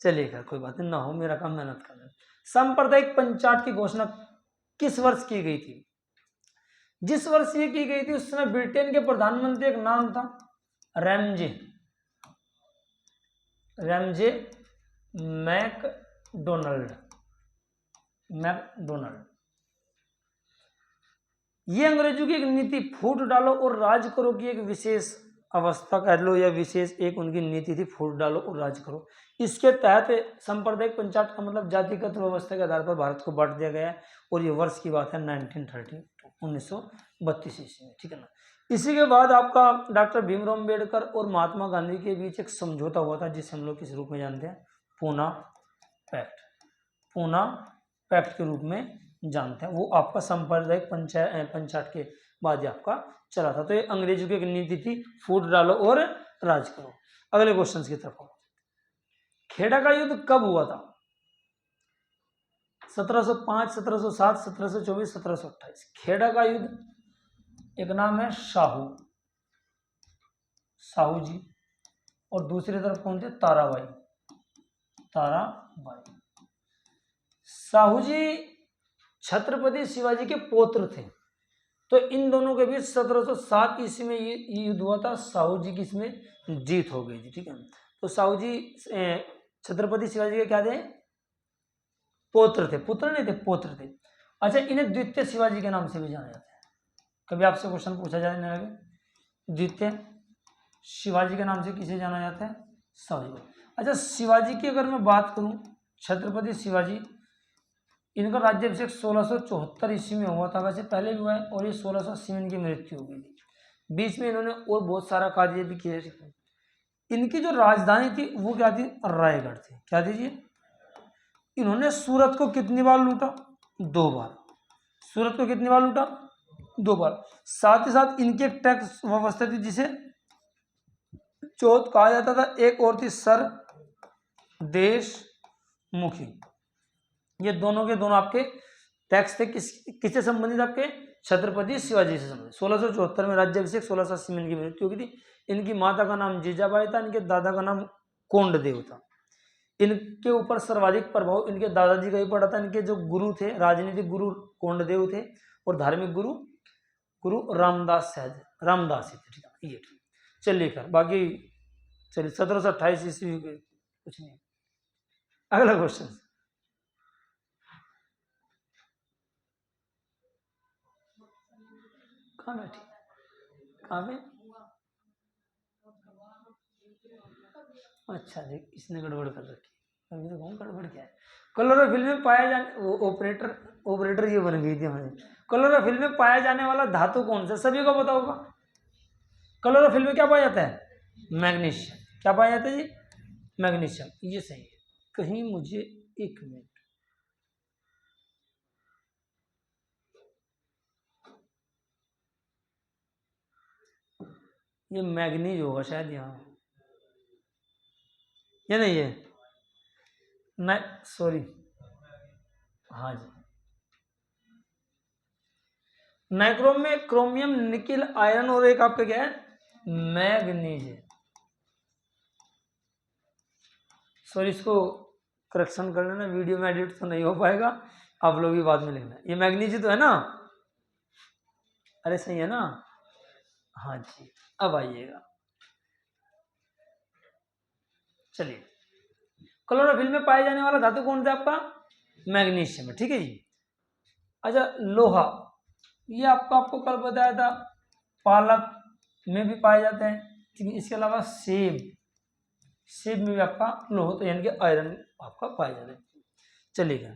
चलिएगा कोई बात नहीं, ना हो, मेरा काम मेहनत करना है। सांप्रदायिक पंचाट की घोषणा किस वर्ष की गई थी? जिस वर्ष ये की गई थी उस समय ब्रिटेन के प्रधानमंत्री एक नाम था रैमजे मैकडोनाल्ड। ये अंग्रेजों की एक नीति, फूट डालो और राज करो की एक विशेष अवस्था कह लो, या विशेष एक उनकी नीति थी, फूट डालो और राज करो। इसके तहत सांप्रदायिक पंचायत का मतलब जातिगत व्यवस्था के आधार पर भारत को बांट दिया गया है, और ये वर्ष की बात है 1932 ईस्वी में। ठीक है ना। इसी के बाद आपका डॉक्टर भीमराव अम्बेडकर और महात्मा गांधी के बीच एक समझौता हुआ था, जिसे हम लोग किस रूप में जानते हैं? पूना पैक्ट के रूप में जानते हैं। वो आपका सांप्रदायिक पंचायत के बाद आपका चला था। तो ये अंग्रेजों की एक नीति थी, फूट डालो और राज करो। अगले क्वेश्चन की तरफ। खेड़ा का युद्ध कब हुआ था? 1705, 1707, 1724, 1728। खेड़ा का युद्ध, एक नाम है साहू जी, और दूसरी तरफ कौन थे? ताराबाई। साहू जी छत्रपति शिवाजी के पौत्र थे, तो इन दोनों के बीच 1707 ईस्वी में ये युद्ध हुआ था। साहू जी की इसमें जीत हो गई थी। ठीक है, तो साहू जी छत्रपति शिवाजी के क्या थे? पौत्र थे, पुत्र नहीं थे, पौत्र थे। अच्छा, इन्हें द्वितीय शिवाजी के नाम से भी जाना जाता है। कभी आपसे क्वेश्चन पूछा जाने लगे, द्वितीय शिवाजी के नाम से किसे जाना जाता है? साहू। अच्छा, शिवाजी की अगर मैं बात करूं, छत्रपति शिवाजी, इनका राज्याभिषेक 1674 ईस्वी में हुआ था। वैसे पहले भी हुआ है, और ये 1680 में इनकी मृत्यु हो गई थी। बीच में इन्होंने और बहुत सारा कार्य भी किए। इनकी जो राजधानी थी वो क्या थी? रायगढ़ थी। क्या थी जी? इन्होंने सूरत को कितनी बार लूटा? 2 बार। सूरत को कितनी बार लूटा? 2 बार। साथ ही साथ इनकी एक टैक्स व्यवस्था थी जिसे चौथ कहा जाता था, एक और थी सर देश मुखी। ये दोनों के दोनों आपके टैक्स थे, किससे संबंधित? आपके छत्रपति शिवाजी से संबंधित। 1674 में राज्याभिषेक, 1680 में इनकी मृत्यु हुई थी। इनकी माता का नाम जीजाबाई था, इनके दादा का नाम कोंडदेव था। इनके ऊपर सर्वाधिक प्रभाव इनके दादाजी का ही पड़ा था। इनके जो गुरु थे, राजनीतिक गुरु कोंडदेव थे, और धार्मिक गुरु रामदास ही थे। ठीक है, ये चलिए कर बाकी चलिए 1728 ईस्वी कुछ नहीं। अगला क्वेश्चन, कहाँ बैठी? कहाँ पे? अच्छा जी, इसने गड़बड़ कर रखी। अभी तो कौन गड़बड़ क्या है? क्लोरोफिल में पाया जाने, ऑपरेटर ये बन गई थी हमारे। क्लोरोफिल में पाया जाने वाला धातु कौन सा? सभी को पता होगा। क्लोरोफिल में क्या पाया जाता है? मैग्नीशियम। क्या पाया जाता है जी? मैग्नीशियम। ये सही है। कहीं मुझे 1 मिनट, ये मैग्नीज होगा शायद यहाँ, ये नहीं है ना, सॉरी। हाँ जी, नाइक्रोम में क्रोमियम, निकिल, आयरन, और एक आपका क्या है? मैग्नीज है। सॉरी, इसको करेक्शन कर लेना, वीडियो में एडिट तो नहीं हो पाएगा, आप लोग भी बाद में लिखना। ये मैग्नीज तो है ना? अरे सही है ना? हाँ जी, अब आइएगा। चलिए, क्लोरोफिल में पाए जाने वाला धातु कौन था आपका? मैग्नीशियम है। ठीक है जी। अच्छा, लोहा, ये आपको कल बताया था, पालक में भी पाए जाते हैं। ठीक है, इसके अलावा सेब, सेब में भी आपका लोह तो यानी कि आयरन आपका पाया जाता है। चलिएगा,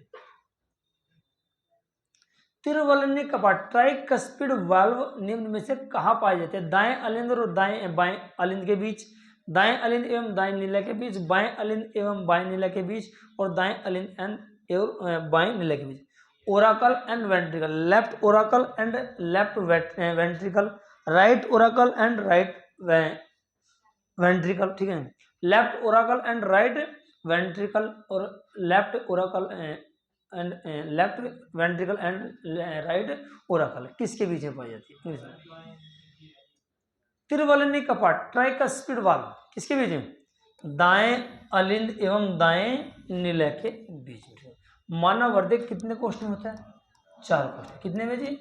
तिरवलनी कपाट ट्राइकस्पिड वाल्व निम्न में से कहाँ पाए जाते हैं? दाएं अलिंद और दाएं बाएं अलिंद के बीच, दाएं अलिंद एवं दाएं नीला के बीच, बाएं अलिंद एवं बाएं नीला के बीच, और दाएं अलिंद एवं बाएं नीला के बीच। Auricle and ventricle, left auricle and left ventricle, right auricle and right ventricle, ठीक है। Left auricle and right ventricle और left auricle and left ventricle and right auricle किसके बीच में पाई जाती है? तिरवलनी कपाट ट्राइकस्पिड वाल्व किसके बीच में? दाएं अलिंद एवं दाएं नीला के बीच में। मानव वर्धक कितने कोष्ठ में होता है? 4 कोष्ठ। कितने में जी?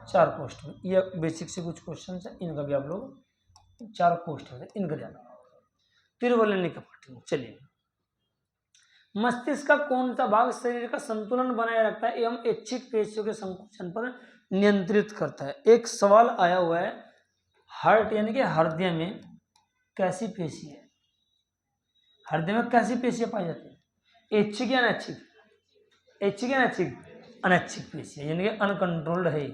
4 कोष्ठ में। ये बेसिक से कुछ क्वेश्चन है, इनका भी आप लोग 4 कोष्ठ होते हैं, इनका ध्यान रखना। तिरवलनी कपाट। चलिए, मस्तिष्क का कौन सा भाग शरीर का संतुलन बनाए रखता है एवं ऐच्छिक पेशियों के संकुचन पर नियंत्रित करता है? एक सवाल आया हुआ है, हार्ट यानी कि हृदय में कैसी पेशी है? हृदय में कैसी पेशियां पाई जाती है? ऐच्छिक या अनैच्छिक? ऐच्छिक या अनैच्छिक? अनैच्छिक पेशियां, यानी कि अनकंट्रोल्ड है।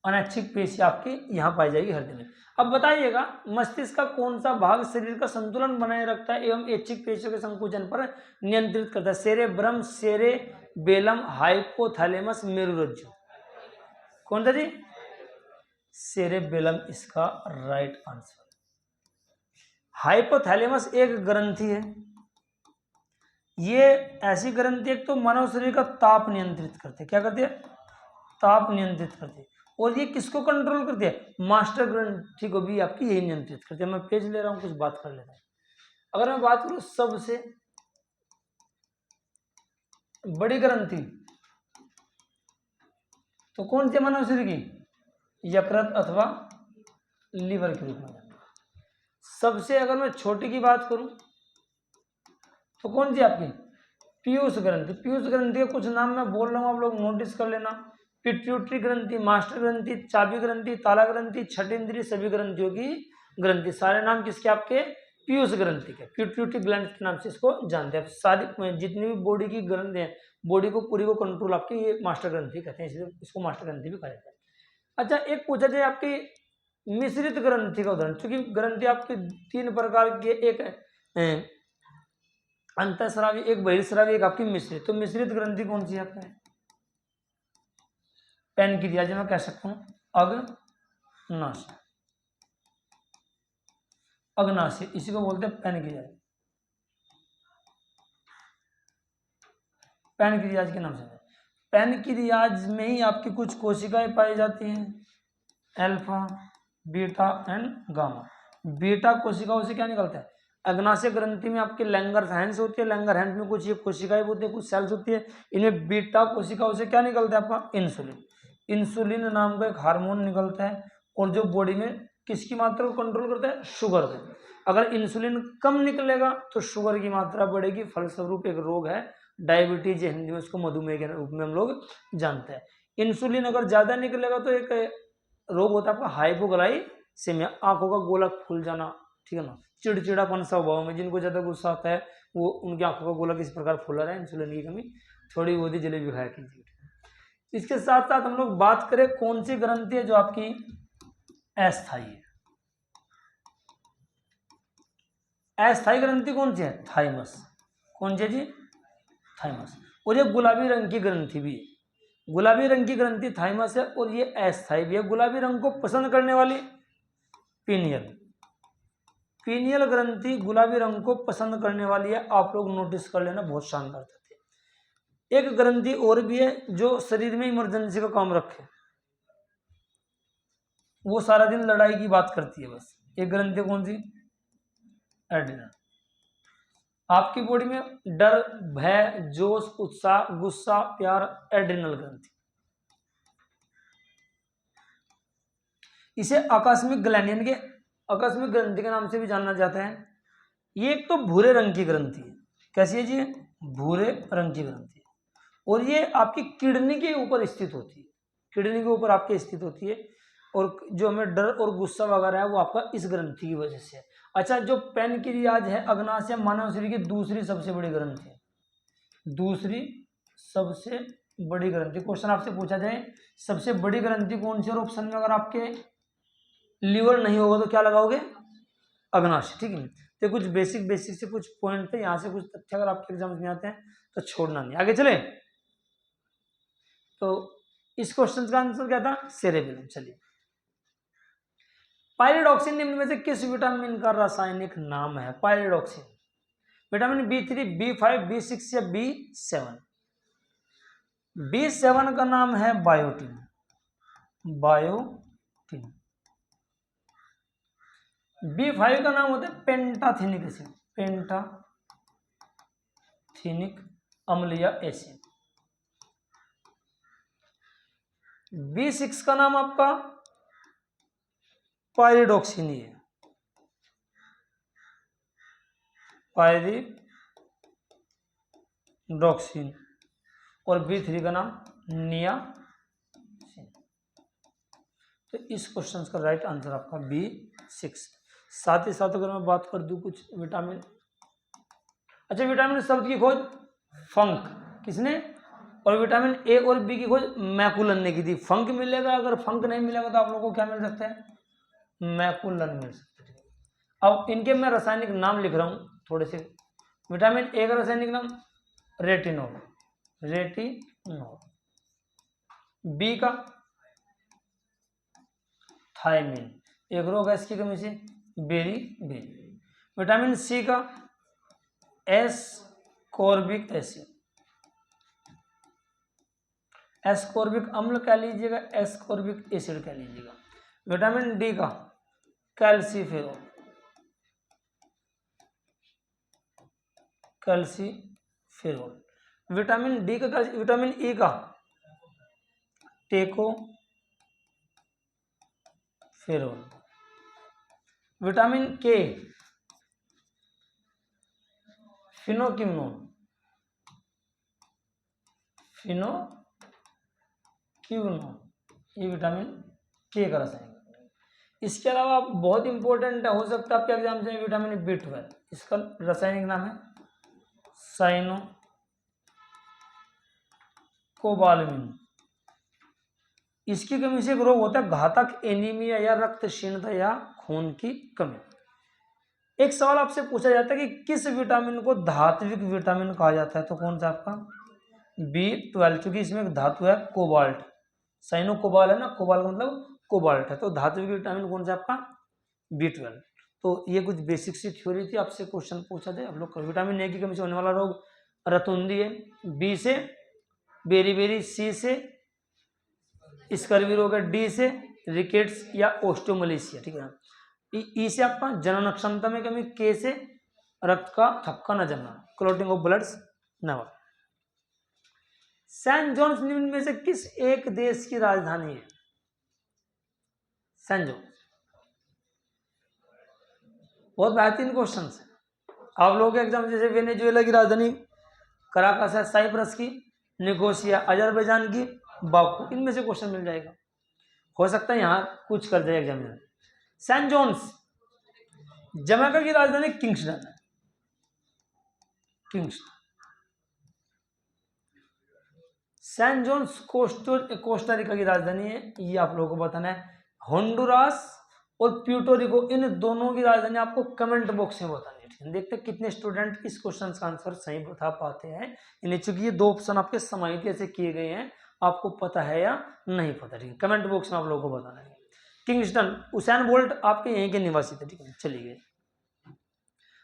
अनैच्छिक पेशी आपकी यहाँ पाई जाएगी हृदय में। अब बताइएगा, मस्तिष्क का कौन सा भाग शरीर का संतुलन बनाए रखता है एवं ऐच्छिक पेशियों के संकुचन पर नियंत्रित करता है? सेरेब्रम, सेरेबेलम, हाइपोथैलेमस, मेरुरज्जु। कौन सा जी? सेरेबेलम इसका राइट आंसर। हाइपोथैलेमस एक ग्रंथि है, ये ऐसी ग्रंथि एक तो मानव शरीर का ताप नियंत्रित करते है। क्या करती है? ताप नियंत्रित करती है। और ये किसको कंट्रोल करती है? मास्टर ग्रंथि को भी आपकी यही नियंत्रित करती है। मैं पेज ले रहा हूं, कुछ बात कर लेता हूं। अगर मैं बात करूं सबसे बड़ी ग्रंथि तो कौन सी मानव शरीर की? यकृत अथवा लीवर के रूप में। सबसे अगर मैं छोटी की बात करूं तो कौन सी आपकी? पीयूष ग्रंथि। पीयूष ग्रंथि के कुछ नाम मैं बोल रहा हूं, आप लोग नोटिस कर लेना। पिट्यूटरी ग्रंथि, मास्टर ग्रंथि, चाबी ग्रंथि, ताला ग्रंथि, छठ इंद्रिय, सभी ग्रंथियों की ग्रंथि। सारे नाम किसके? आपके पीयूष ग्रंथि के, पिट्यूटरी ग्लैंड के नाम से इसको जानते हैं। सारी जितनी भी बॉडी की ग्रंथि है, बॉडी को पूरी को कंट्रोल आपकी ये मास्टर ग्रंथि कहते हैं, इसलिए इसको मास्टर ग्रंथि भी कहा जाता है। अच्छा, एक पूछा जाए आपकी मिश्रित ग्रंथि का उदाहरण, क्योंकि ग्रंथि आपकी 3 प्रकार की, एक अंतःस्रावी, एक बहिर्स्रावी, एक आपकी मिश्रित। तो मिश्रित ग्रंथि कौन सी है आपका? पैनक्रियाज में कह सकता हूं, अग्नाशय। अग्नाशय इसी को बोलते हैं पैनक्रियाज। पैनक्रियाज के नाम से। पैनक्रियाज में ही आपकी कुछ कोशिकाएं पाई जाती हैं, alpha, beta and gamma. Beta कोशिकाओं से क्या निकलता है? अग्नाशय ग्रंथि में आपके लैंगरहैंस होती है, लैंगरहैंस में कुछ ये कोशिकाएं होती है, कुछ सेल्स होती है। इनमें बीटा कोशिकाओं से क्या निकलता है आपका? इंसुलिन। इंसुलिन नाम का एक हार्मोन निकलता है, और जो बॉडी में किसकी मात्रा को कंट्रोल करता है? शुगर को। अगर इंसुलिन कम निकलेगा तो शुगर की मात्रा बढ़ेगी, फलस्वरूप एक रोग है डायबिटीज, हिंदी में उसको मधुमेह के रूप में हम लोग जानते हैं। इंसुलिन अगर ज्यादा निकलेगा तो एक रोग होता है आपका हाइपोग्लाइसेमिया, आंखों का गोला फूल जाना, ठीक है ना, चिड़चिड़ापन स्वभाव में। जिनको ज्यादा गुस्सा आता है वो उनकी आंखों का गोला किस प्रकार फूला रहा है? इंसुलिन की कमी। थोड़ी बहुत ही जलेबी खाया कीजिए। इसके साथ साथ हम लोग बात करें कौन सी ग्रंथि है जो आपकी अस्थायी है? अस्थायी ग्रंथि कौन सी है? थाइमस। कौन सी जी? थाइमस। और ये गुलाबी रंग की ग्रंथि भी है, गुलाबी रंग की ग्रंथि थाइमस है, और ये अस्थायी भी है। गुलाबी रंग को पसंद करने वाली पीनियल, पीनियल ग्रंथि गुलाबी रंग को पसंद करने वाली है। आप लोग नोटिस कर लेना, बहुत शानदार तथ्य। एक ग्रंथि और भी है जो शरीर में इमरजेंसी का काम रखे, वो सारा दिन लड़ाई की बात करती है बस। एक ग्रंथि कौन सी? एड्रिनल। आपकी बॉडी में डर, भय, जोश, उत्साह, गुस्सा, प्यार, एड्रिनल ग्रंथि। इसे आकस्मिक ग्लैंड यानी कि आकस्मिक ग्रंथि के नाम से भी जाना जाता है। ये एक तो भूरे रंग की ग्रंथि है। कैसी है जी? भूरे रंग की ग्रंथि है, और ये आपकी किडनी के ऊपर स्थित होती है। किडनी के ऊपर आपके स्थित होती है। और जो हमें डर और गुस्सा वगैरह है वो आपका इस ग्रंथि की वजह से है। अच्छा, जो पैनक्रियाज है अग्नाशय मानव शरीर की दूसरी सबसे बड़ी ग्रंथि है, दूसरी सबसे बड़ी ग्रंथि। क्वेश्चन आपसे पूछा जाए सबसे बड़ी ग्रंथि कौन सी, और ऑप्शन में अगर आपके लीवर नहीं होगा तो क्या लगाओगे, अग्नाशय। ठीक है, तो कुछ बेसिक से कुछ पॉइंट थे, यहाँ से कुछ तथ्य अगर आपके एग्जाम में आते हैं तो छोड़ना नहीं। आगे चले, तो इस क्वेश्चन का आंसर क्या था, सेरेबेलम। चलिए, पायरिडॉक्सिन निम्न में से किस विटामिन का रासायनिक नाम है, pyridoxine, vitamin B3, B5, B6 या B7। B7 का नाम है बायोटिन, बायोटिन। B5 का नाम होता है पेंटाथेनिक एसिड, पेंटाथेनिक अम्ल या एसिड। B6 का नाम आपका पायरिडॉक्सिन ही है, पायरिडॉक्सिन। और B3 का नाम नियासिन। तो इस क्वेश्चन का राइट आंसर आपका B6। साथ ही साथ अगर मैं बात कर दूं कुछ विटामिन, अच्छा विटामिन शब्द की खोज फंक किसने, और विटामिन ए और बी की खोज मैकुलन ने की थी। फंक मिलेगा, अगर फंक नहीं मिलेगा तो आप लोगों को क्या मिल सकता है, मैकुलन मिल सकता है। अब इनके मैं रासायनिक नाम लिख रहा हूँ थोड़े से। विटामिन ए का रासायनिक नाम रेटिनोल, रेटिनोल। बी का थायमिन, एक रोग है इसकी कमी से, बेरी। विटामिन सी का एस्कॉर्बिक एसिड, एस्कॉर्बिक अम्ल कह लीजिएगा, एस्कॉर्बिक एसिड कह लीजिएगा। विटामिन डी का कैल्सीफेरॉल, कैल्सीफेरॉल। विटामिन डी का, विटामिन ई का टेकोफेरॉल। विटामिन के फिनोक्विनोन, ये विटामिन के का रासायनिक। इसके अलावा बहुत इंपॉर्टेंट हो सकता है आपके एग्जाम से विटामिन B12, इसका रासायनिक नाम है साइनोकोबालमिन। इसकी कमी से एक रोग होता है घातक एनीमिया या रक्तहीनता या खून की कमी। एक सवाल आपसे पूछा जाता है कि किस विटामिन को धात्विक विटामिन कहा जाता है, तो कौन सा आपका B12, क्योंकि इसमें एक धातु है कोबाल्ट, साइनोकोबाल है ना, कोबाल का मतलब कोबाल्ट है, तो धात्विक विटामिन कौन सा आपका B12। तो ये कुछ बेसिक सी थ्योरी थी, आपसे क्वेश्चन पूछा जाए आप लोग। विटामिन ए की कमी से होने वाला रोग रतुंदी है, बी से बेरी, सी से स्कर्वी रोग है, डी से रिकेट्स या ओस्टियोमलेशिया। ठीक है, ई से आपका जनन क्षमता में कमी, के से रक्त का थक्का न जमना, clotting of bloods never. Saint John's निम्न में से किस एक देश की राजधानी है, सेंट जॉन्स। बहुत बेहतरीन क्वेश्चन है। आप लोगों के एग्जाम जैसे वेनेजुएला की राजधानी कराकास है, साइप्रस की निकोसिया, अजरबैजान की बाकू, इनमें से क्वेश्चन मिल जाएगा। हो सकता है यहाँ कुछ कर जाए एग्जाम में। सेंट जॉन्स, जमैका की राजधानी किंगस्टन है, Kingston. Saint John's Costa Rica की राजधानी है, ये आप लोगों को बताना है। होंडुरास और प्यूटोरिको, इन दोनों की राजधानी आपको कमेंट बॉक्स में बतानी है। देखते हैं कितने स्टूडेंट इस क्वेश्चन का आंसर सही बता पाते हैं। इन्हें चूंकि ये दो ऑप्शन आपके समाहित ऐसे किए गए हैं, आपको पता है या नहीं पता, ठीक है, कमेंट बॉक्स में आप लोगों को बताना है। किंगस्टन, उसेन बोल्ट आपके यहीं के निवासी थे, ठीक है। चलिए,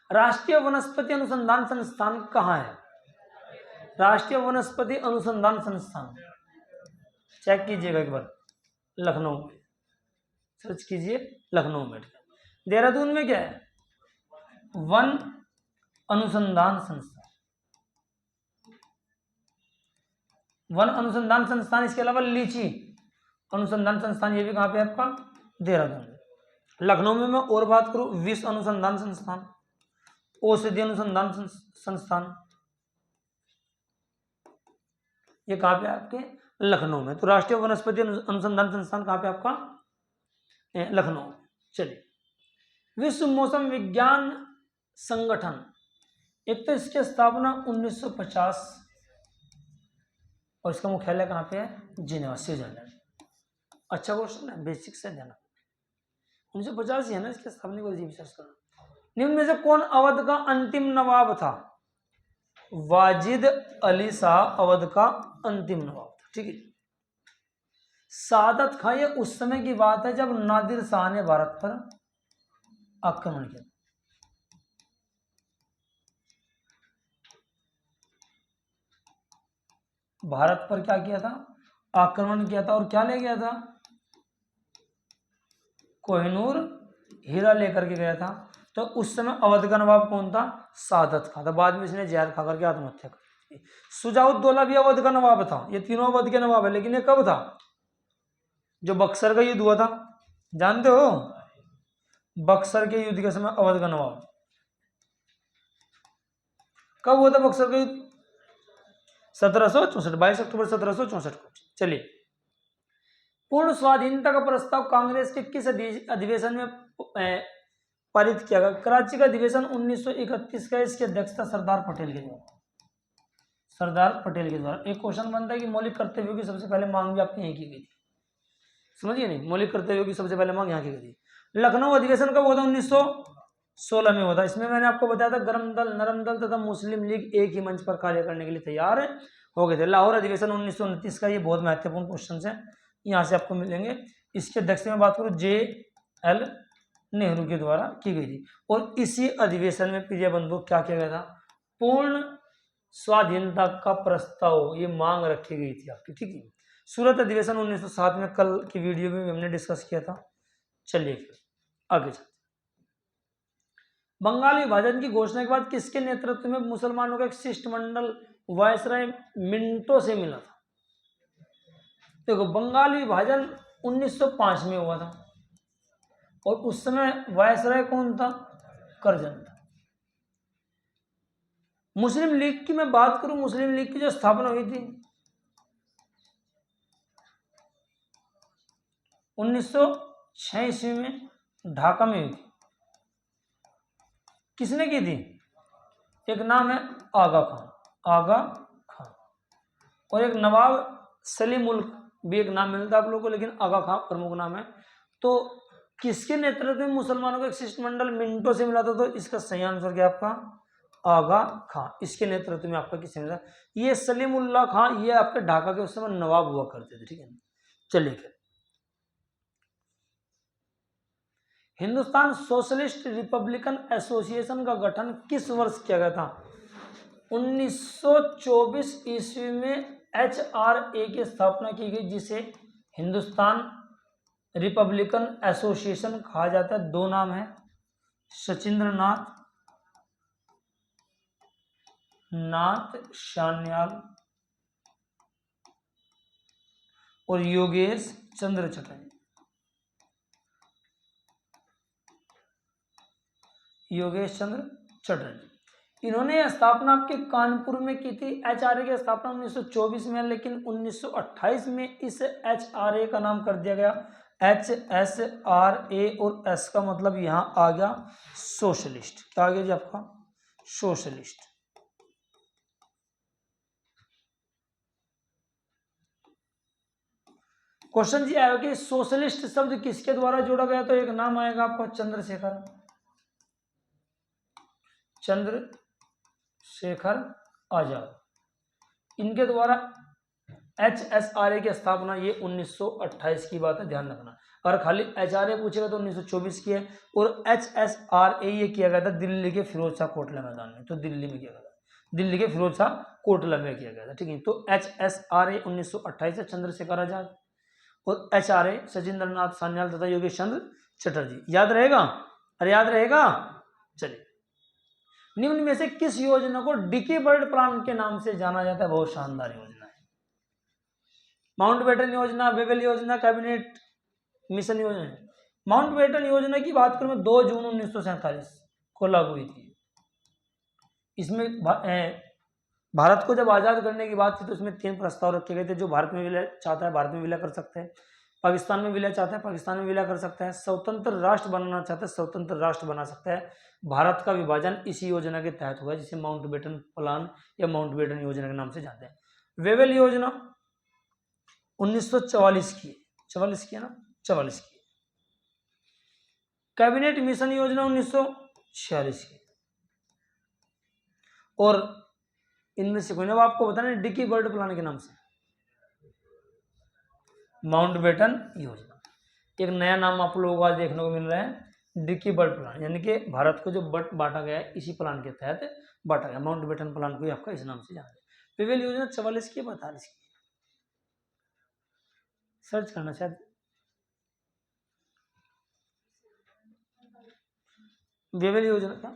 राष्ट्रीय वनस्पति अनुसंधान संस्थान कहाँ है, राष्ट्रीय वनस्पति अनुसंधान संस्थान, चेक कीजिएगा एक बार, लखनऊ में सर्च कीजिए, लखनऊ में। देहरादून में क्या है, वन अनुसंधान संस्थान, वन अनुसंधान संस्थान। इसके अलावा लीची अनुसंधान संस्थान, ये भी कहाँ पे आपका, देहरादून में। लखनऊ में मैं और बात करूं, विष अनुसंधान संस्थान, औषधि अनुसंधान संस्थान, ये कहाँ पे आपके, लखनऊ में। तो राष्ट्रीय वनस्पति अनुसंधान संस्थान कहाँ पे आपका, लखनऊ। चलिए, विश्व मौसम विज्ञान संगठन, एक तो इसकी स्थापना 1950 और इसका मुख्यालय कहाँ पे है? Geneva, Switzerland. अच्छा क्वेश्चन है, बेसिक से जाना। 1950 ही है ना इसके स्थापना को, रिसर्च करना। निम्न में से कौन अवध का अंतिम नवाब था? वाजिद अली शाह अवध का अंतिम नवाब था। ठीक है। सादत खां, ये उस समय की बात है जब नादिर शाह ने भारत पर आक्रमण किया। भारत पर क्या किया था? आक्रमण किया था। और क्या ले गया था? कोहिनूर हीरा लेकर के गया था। तो उस समय अवध का नवाब कौन था? सादत खां था। बाद में इसने जहर खा करके आत्महत्या कर ली। सुजाउद्दौला भी अवध का नवाब था। ये तीनों अवध के नवाब है, लेकिन ये कब था? जो बक्सर का युद्ध हुआ था, जानते हो? बक्सर के युद्ध के समय अवध का नवाब। कब हुआ था बक्सर का युद्ध? 1764, 22 अक्टूबर 1764 को। चलिए, पूर्ण स्वाधीनता का प्रस्ताव कांग्रेस के किस अधिवेशन में पारित किया गया? कराची का अधिवेशन 1931 का। इसकी अध्यक्षता सरदार पटेल के द्वारा। सरदार पटेल के द्वारा। एक क्वेश्चन बनता है कि मौलिक कर्तव्यों की सबसे पहले मांग भी आपकी यहीं की गई थी, समझिए नहीं? मौलिक कर्तव्यों की सबसे पहले मांग यहाँ की गई थी। लखनऊ अधिवेशन कब हुआ था? 1916 में हुआ था। इसमें मैंने आपको बताया था गरम दल, नरम दल तथा मुस्लिम लीग एक ही मंच पर कार्य करने के लिए तैयार हो गए थे। लाहौर अधिवेशन 1929 का। ये बहुत महत्वपूर्ण क्वेश्चन है, यहाँ से आपको मिलेंगे। इसके अध्यक्ष में बात करूँ, JL नेहरू के द्वारा की गई थी। और इसी अधिवेशन में प्रिय बंधु क्या किया गया था? पूर्ण स्वाधीनता का प्रस्ताव, ये मांग रखी गई थी आपकी। ठीक है। सूरत अधिवेशन 1907 में, कल की वीडियो में हमने डिस्कस किया था। चलिए फिर आगे चलते। बंगाल विभाजन की घोषणा के बाद किसके नेतृत्व में मुसलमानों का एक शिष्टमंडल वायसराय मिंटो से मिला था? देखो, बंगाल विभाजन 1905 में हुआ था और उस समय वायसराय कौन था? करजन था। मुस्लिम लीग की मैं बात करूं, मुस्लिम लीग की जो स्थापना हुई थी 1906 ईस्वी में ढाका में हुई थी। किसने की थी? एक नाम है आगा खान, आगा खान। और एक नवाब सलीम उल भी एक नाम मिलता है आप लोगों को, लेकिन आगा खान प्रमुख नाम है। तो किसके नेतृत्व में मुसलमानों का एक शिष्टमंडल मिंटो से मिला था? तो इसका सही आंसर क्या आपका? आगा खान। इसके नेतृत्व में आपका किससे मिला? ये सलीमुल्लाह खान, ये आपके ढाका के उस समय नवाब हुआ करते थे। ठीक है। चलिए फिर, हिंदुस्तान सोशलिस्ट रिपब्लिकन एसोसिएशन का गठन किस वर्ष किया गया था? 1924 ईस्वी में HRA की स्थापना की गई, जिसे हिंदुस्तान रिपब्लिकन एसोसिएशन कहा जाता है। दो नाम है, सचिंद्र नाथ सान्याल और योगेश चंद्र चटर्जी। योगेश चंद्र चटर्जी, इन्होंने स्थापना आपके कानपुर में की थी। HRA की स्थापना 1924 में, लेकिन 1928 में इस HRA का नाम कर दिया गया HSRA, और S का मतलब यहां आ गया सोशलिस्ट। क्या आ गया जी आपका? सोशलिस्ट। क्वेश्चन जी आएगा कि सोशलिस्ट शब्द किसके द्वारा जोड़ा गया? तो एक नाम आएगा आपका चंद्रशेखर आजाद। इनके द्वारा HSRA की स्थापना ये 1928 की बात है, ध्यान रखना। अगर खाली HRA पूछेगा तो 1924 की है। और HSRA ये किया गया था दिल्ली के फिरोज शाह कोटला मैदान में। तो दिल्ली में किया गया था, दिल्ली के फिरोज शाह कोटला में किया गया था। ठीक है। तो HSRA 1928 से चंद्रशेखर आजाद, और HRA सचिंद्र नाथ सान्याल तथा योगेश चंद्र चटर्जी। याद रहेगा? अरे याद रहेगा। चलिए, निम्न में से किस योजना को डिकी बर्ड प्लान के नाम से जाना जाता है? बहुत शानदार योजना है। माउंटबेटन योजना, बेबल योजना, कैबिनेट मिशन योजना है। माउंटबेटन योजना की बात करूं, 2 जून 1947 को लागू हुई थी। इसमें भारत को जब आजाद करने की बात थी तो इसमें 3 प्रस्ताव रखे गए थे। जो भारत में विलय चाहता है भारत में विलय कर सकते हैं, पाकिस्तान में विलय चाहता है, पाकिस्तान में विलय कर सकता है। स्वतंत्र राष्ट्र बनाना चाहता है, स्वतंत्र राष्ट्र बना सकता है। भारत का विभाजन इसी योजना के तहत हुआ, जिसे माउंटबेटन प्लान या माउंटबेटन योजना के नाम से जानते हैं। वेवेल योजना 1944 की, 44 की है ना, 44 की। कैबिनेट मिशन योजना 1946 की। और इनमें से कोई ना, आपको बताना डिकी बर्ड प्लान के नाम से, माउंटबेटन योजना। एक नया नाम आप लोगों को आज देखने को मिल रहा है, डिकी बर्ड प्लान, यानी कि भारत को जो बांटा गया है इसी प्लान के तहत बांटा गया। माउंटबेटन प्लान को आपका इस नाम से जाना है। वेवेल योजना 44 की, 42 की, सर्च करना शायद। वेवेल योजना का,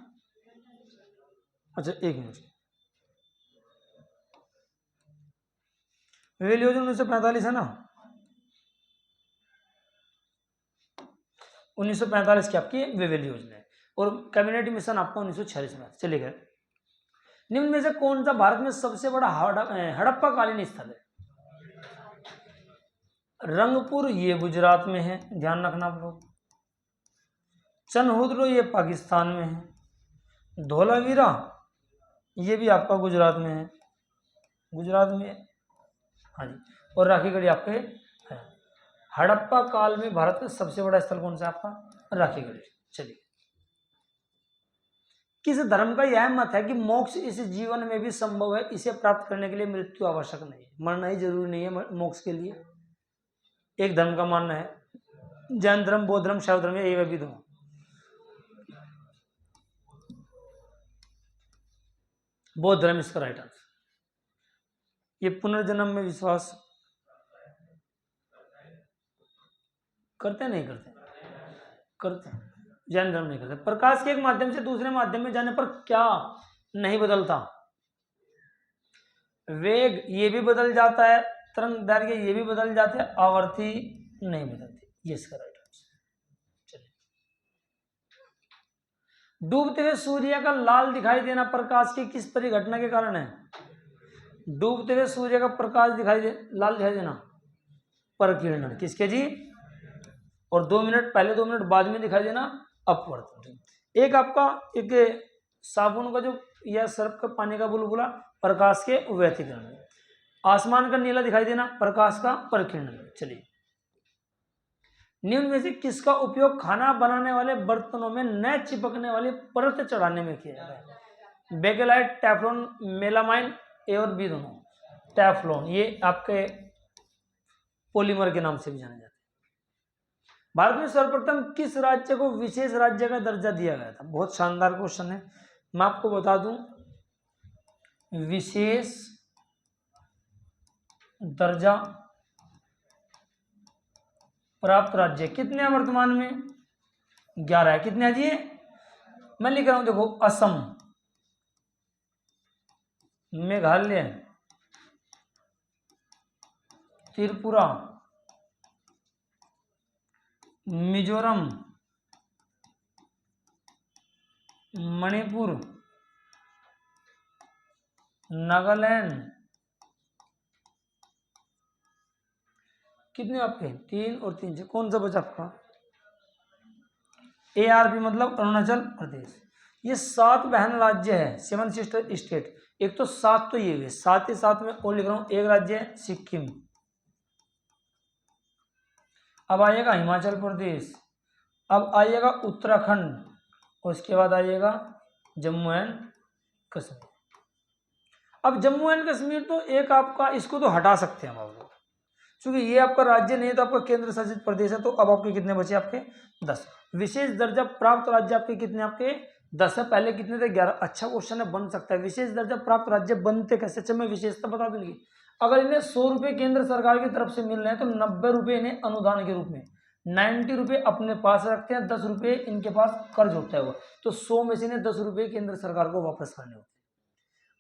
अच्छा एक मिनट, वेवेल योजना 1945 है ना, 1945 की आपकी वेवेल योजना है। और कैबिनेट मिशन आपका 1946 में। चलिए, निम्न में से कौन सा भारत में सबसे बड़ा हड़प्पा कालीन स्थल है? रंगपुर ये गुजरात में है, ध्यान रखना आप लोग। चनहुद्र ये पाकिस्तान में है। धोलावीरा ये भी आपका गुजरात में है, गुजरात में, हाँ जी। और राखीगढ़ी आपके है। हड़प्पा काल में भारत का सबसे बड़ा स्थल कौन सा आपका? राखीगढ़ी। चलिए, किस धर्म का यह मत है कि मोक्ष इस जीवन में भी संभव है, इसे प्राप्त करने के लिए मृत्यु आवश्यक नहीं है, मरना ही जरूरी नहीं है मोक्ष के लिए? एक धर्म का मानना है, जैन धर्म, बौद्ध धर्म, शैव धर्म, ये भी दो। बौद्ध धर्म इसका राइट आंसर। ये पुनर्जन्म में विश्वास करते नहीं करते? करते हैं। जैन धर्म नहीं करते। प्रकाश के एक माध्यम से दूसरे माध्यम में जाने पर क्या नहीं बदलता? वेग ये भी बदल जाता है, तरंग दैर्घ्य ये भी बदल जाते हैं, आवर्ती नहीं बदलती। ये इसका राइट आंसर। चलिए, डूबते हुए सूर्य का लाल दिखाई देना प्रकाश की किस परिघटना के कारण है? डूबते हुए सूर्य का प्रकाश लाल दिखाई देना, परकिरण किसके जी? और 2 मिनट पहले 2 मिनट बाद में दिखाई देना, अपवर्तन। एक आपका एक साबुन का जो या सर्फ का पानी का बुलबुला, प्रकाश के व्यतिकरण। आसमान का नीला दिखाई देना, प्रकाश का परकिरण। चलिए, निम्न में से किसका उपयोग खाना बनाने वाले बर्तनों में न चिपकने वाली परत चढ़ाने में किया जाता है? बेकेलाइट, टेफ्लॉन, मेलामाइन, ए और बी दोनों। टेफ्लॉन ये आपके पॉलीमर के नाम से भी जाने जाते हैं। भारत में सर्वप्रथम किस राज्य को विशेष राज्य का दर्जा दिया गया था? बहुत शानदार क्वेश्चन है, मैं आपको बता दूं। विशेष दर्जा प्राप्त राज्य कितने हैं वर्तमान में? 11 है। कितने हैं जी? मैं लिख रहा हूं, देखो, असम, मेघालय, त्रिपुरा, मिजोरम, मणिपुर, नागालैंड। कितने आपके? 3 और 3 से कौन सा बचा आपका? ARP मतलब अरुणाचल प्रदेश। ये 7 बहन राज्य है, 7 सिस्टर स्टेट। एक तो 7 तो ये हुए, साथ ही साथ में और लिख रहा हूं एक राज्य है सिक्किम। अब आइएगा हिमाचल प्रदेश, अब आइएगा उत्तराखंड, और उसके बाद आइएगा जम्मू एंड कश्मीर। अब जम्मू एंड कश्मीर तो एक आपका, इसको तो हटा सकते हैं हम आप लोग, क्योंकि ये आपका राज्य नहीं है, तो आपका केंद्र शासित प्रदेश है। तो अब आपके कितने बचे? आपके 10। विशेष दर्जा प्राप्त राज्य आपके कितने? आपके 10 है। पहले कितने थे? 11। अच्छा क्वेश्चन है, बन सकता है। विशेष दर्जा प्राप्त राज्य बनते कैसे? अच्छा, मैं विशेषता बता दूंगी। अगर इन्हें 100 रुपये केंद्र सरकार की तरफ से मिल रहे हैं तो 90 रुपये इन्हें अनुदान के रूप में, 90 रुपये अपने पास रखते हैं, 10 रुपये इनके पास कर्ज होता है वो, तो 100 में से इन्हें 10 रुपये केंद्र सरकार को वापस करने होते हैं।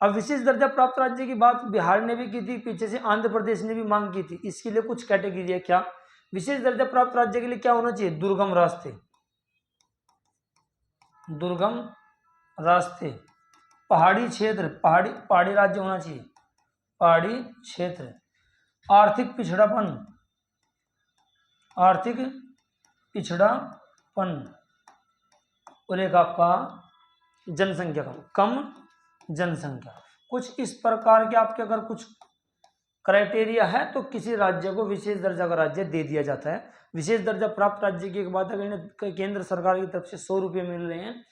अब विशेष दर्जा प्राप्त राज्य की बात बिहार ने भी की थी, पीछे से आंध्र प्रदेश ने भी मांग की थी। इसके लिए कुछ कैटेगरी है। क्या विशेष दर्जा प्राप्त राज्य के लिए क्या होना चाहिए? दुर्गम रास्ते, दुर्गम रास्ते, पहाड़ी क्षेत्र, पहाड़ी राज्य होना चाहिए, पहाड़ी क्षेत्र, आर्थिक पिछड़ापन, आर्थिक पिछड़ापन और एक आपका जनसंख्या कम जनसंख्या। कुछ इस प्रकार के आपके अगर कुछ क्राइटेरिया है तो किसी राज्य को विशेष दर्जा का राज्य दे दिया जाता है। विशेष दर्जा प्राप्त राज्य की एक बात है, अगर केंद्र सरकार की तरफ से 100 रुपये मिल रहे हैं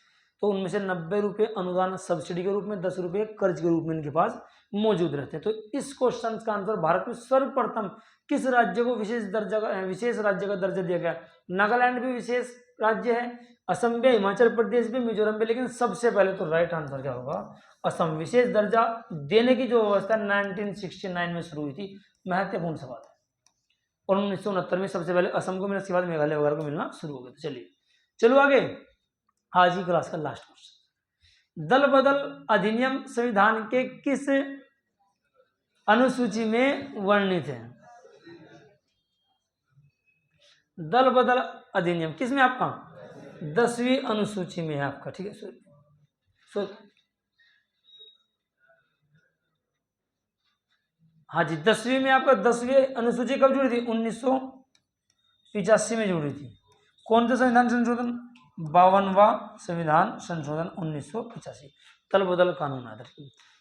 तो उनमें से 90 रुपये अनुदान सब्सिडी के रूप में, 10 रुपये कर्ज के रूप में इनके पास मौजूद रहते हैं। तो इस क्वेश्चन का आंसर भारत में सर्वप्रथम किस राज्य को विशेष राज्य का दर्जा दिया गया? नागालैंड भी विशेष राज्य है, असम भी, हिमाचल प्रदेश भी, मिजोरम भी, लेकिन सबसे पहले तो राइट आंसर क्या होगा? असम। विशेष दर्जा देने की जो व्यवस्था 1969 में शुरू हुई थी, महत्वपूर्ण सवाल है। और 1969 में सबसे पहले असम को मिला, उसके बाद मेघालय वगैरह को मिलना शुरू हो गया। तो चलिए चलो आगे, आज की क्लास का लास्ट क्वेश्चन। दल बदल अधिनियम संविधान के किस अनुसूची में वर्णित है? दल बदल अधिनियम किस में आपका? 10वीं अनुसूची में है आपका, ठीक है। हाँ जी, 10वीं में आपका 10वीं अनुसूची कब जुड़ी थी? 1985 में जुड़ी थी। कौन सा संविधान संशोधन? 52वां संविधान संशोधन 1985, तल बदल कानून आदर।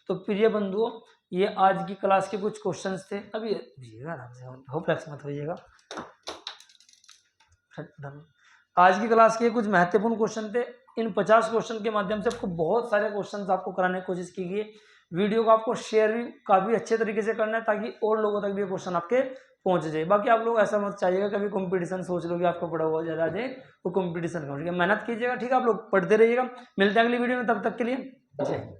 तो प्रिय बंधुओं, ये आज की क्लास के कुछ क्वेश्चंस थे। अभी आराम से, होपलेस मत होइएगा। आज की क्लास के कुछ महत्वपूर्ण क्वेश्चन थे। इन 50 क्वेश्चन के माध्यम से आपको बहुत सारे क्वेश्चन आपको कराने की कोशिश की गई। वीडियो को आपको शेयर भी काफ़ी अच्छे तरीके से करना है ताकि और लोगों तक भी ये क्वेश्चन आपके पहुंच जाए। बाकी आप लोग ऐसा मत चाहिएगा कभी कंपटीशन सोच लो कि आपको पढ़ा हुआ ज़्यादा आ जाए, वो कंपटीशन का, ठीक है। मेहनत कीजिएगा, ठीक है। आप लोग पढ़ते रहिएगा। मिलते हैं अगली वीडियो में, तब तक के लिए जय।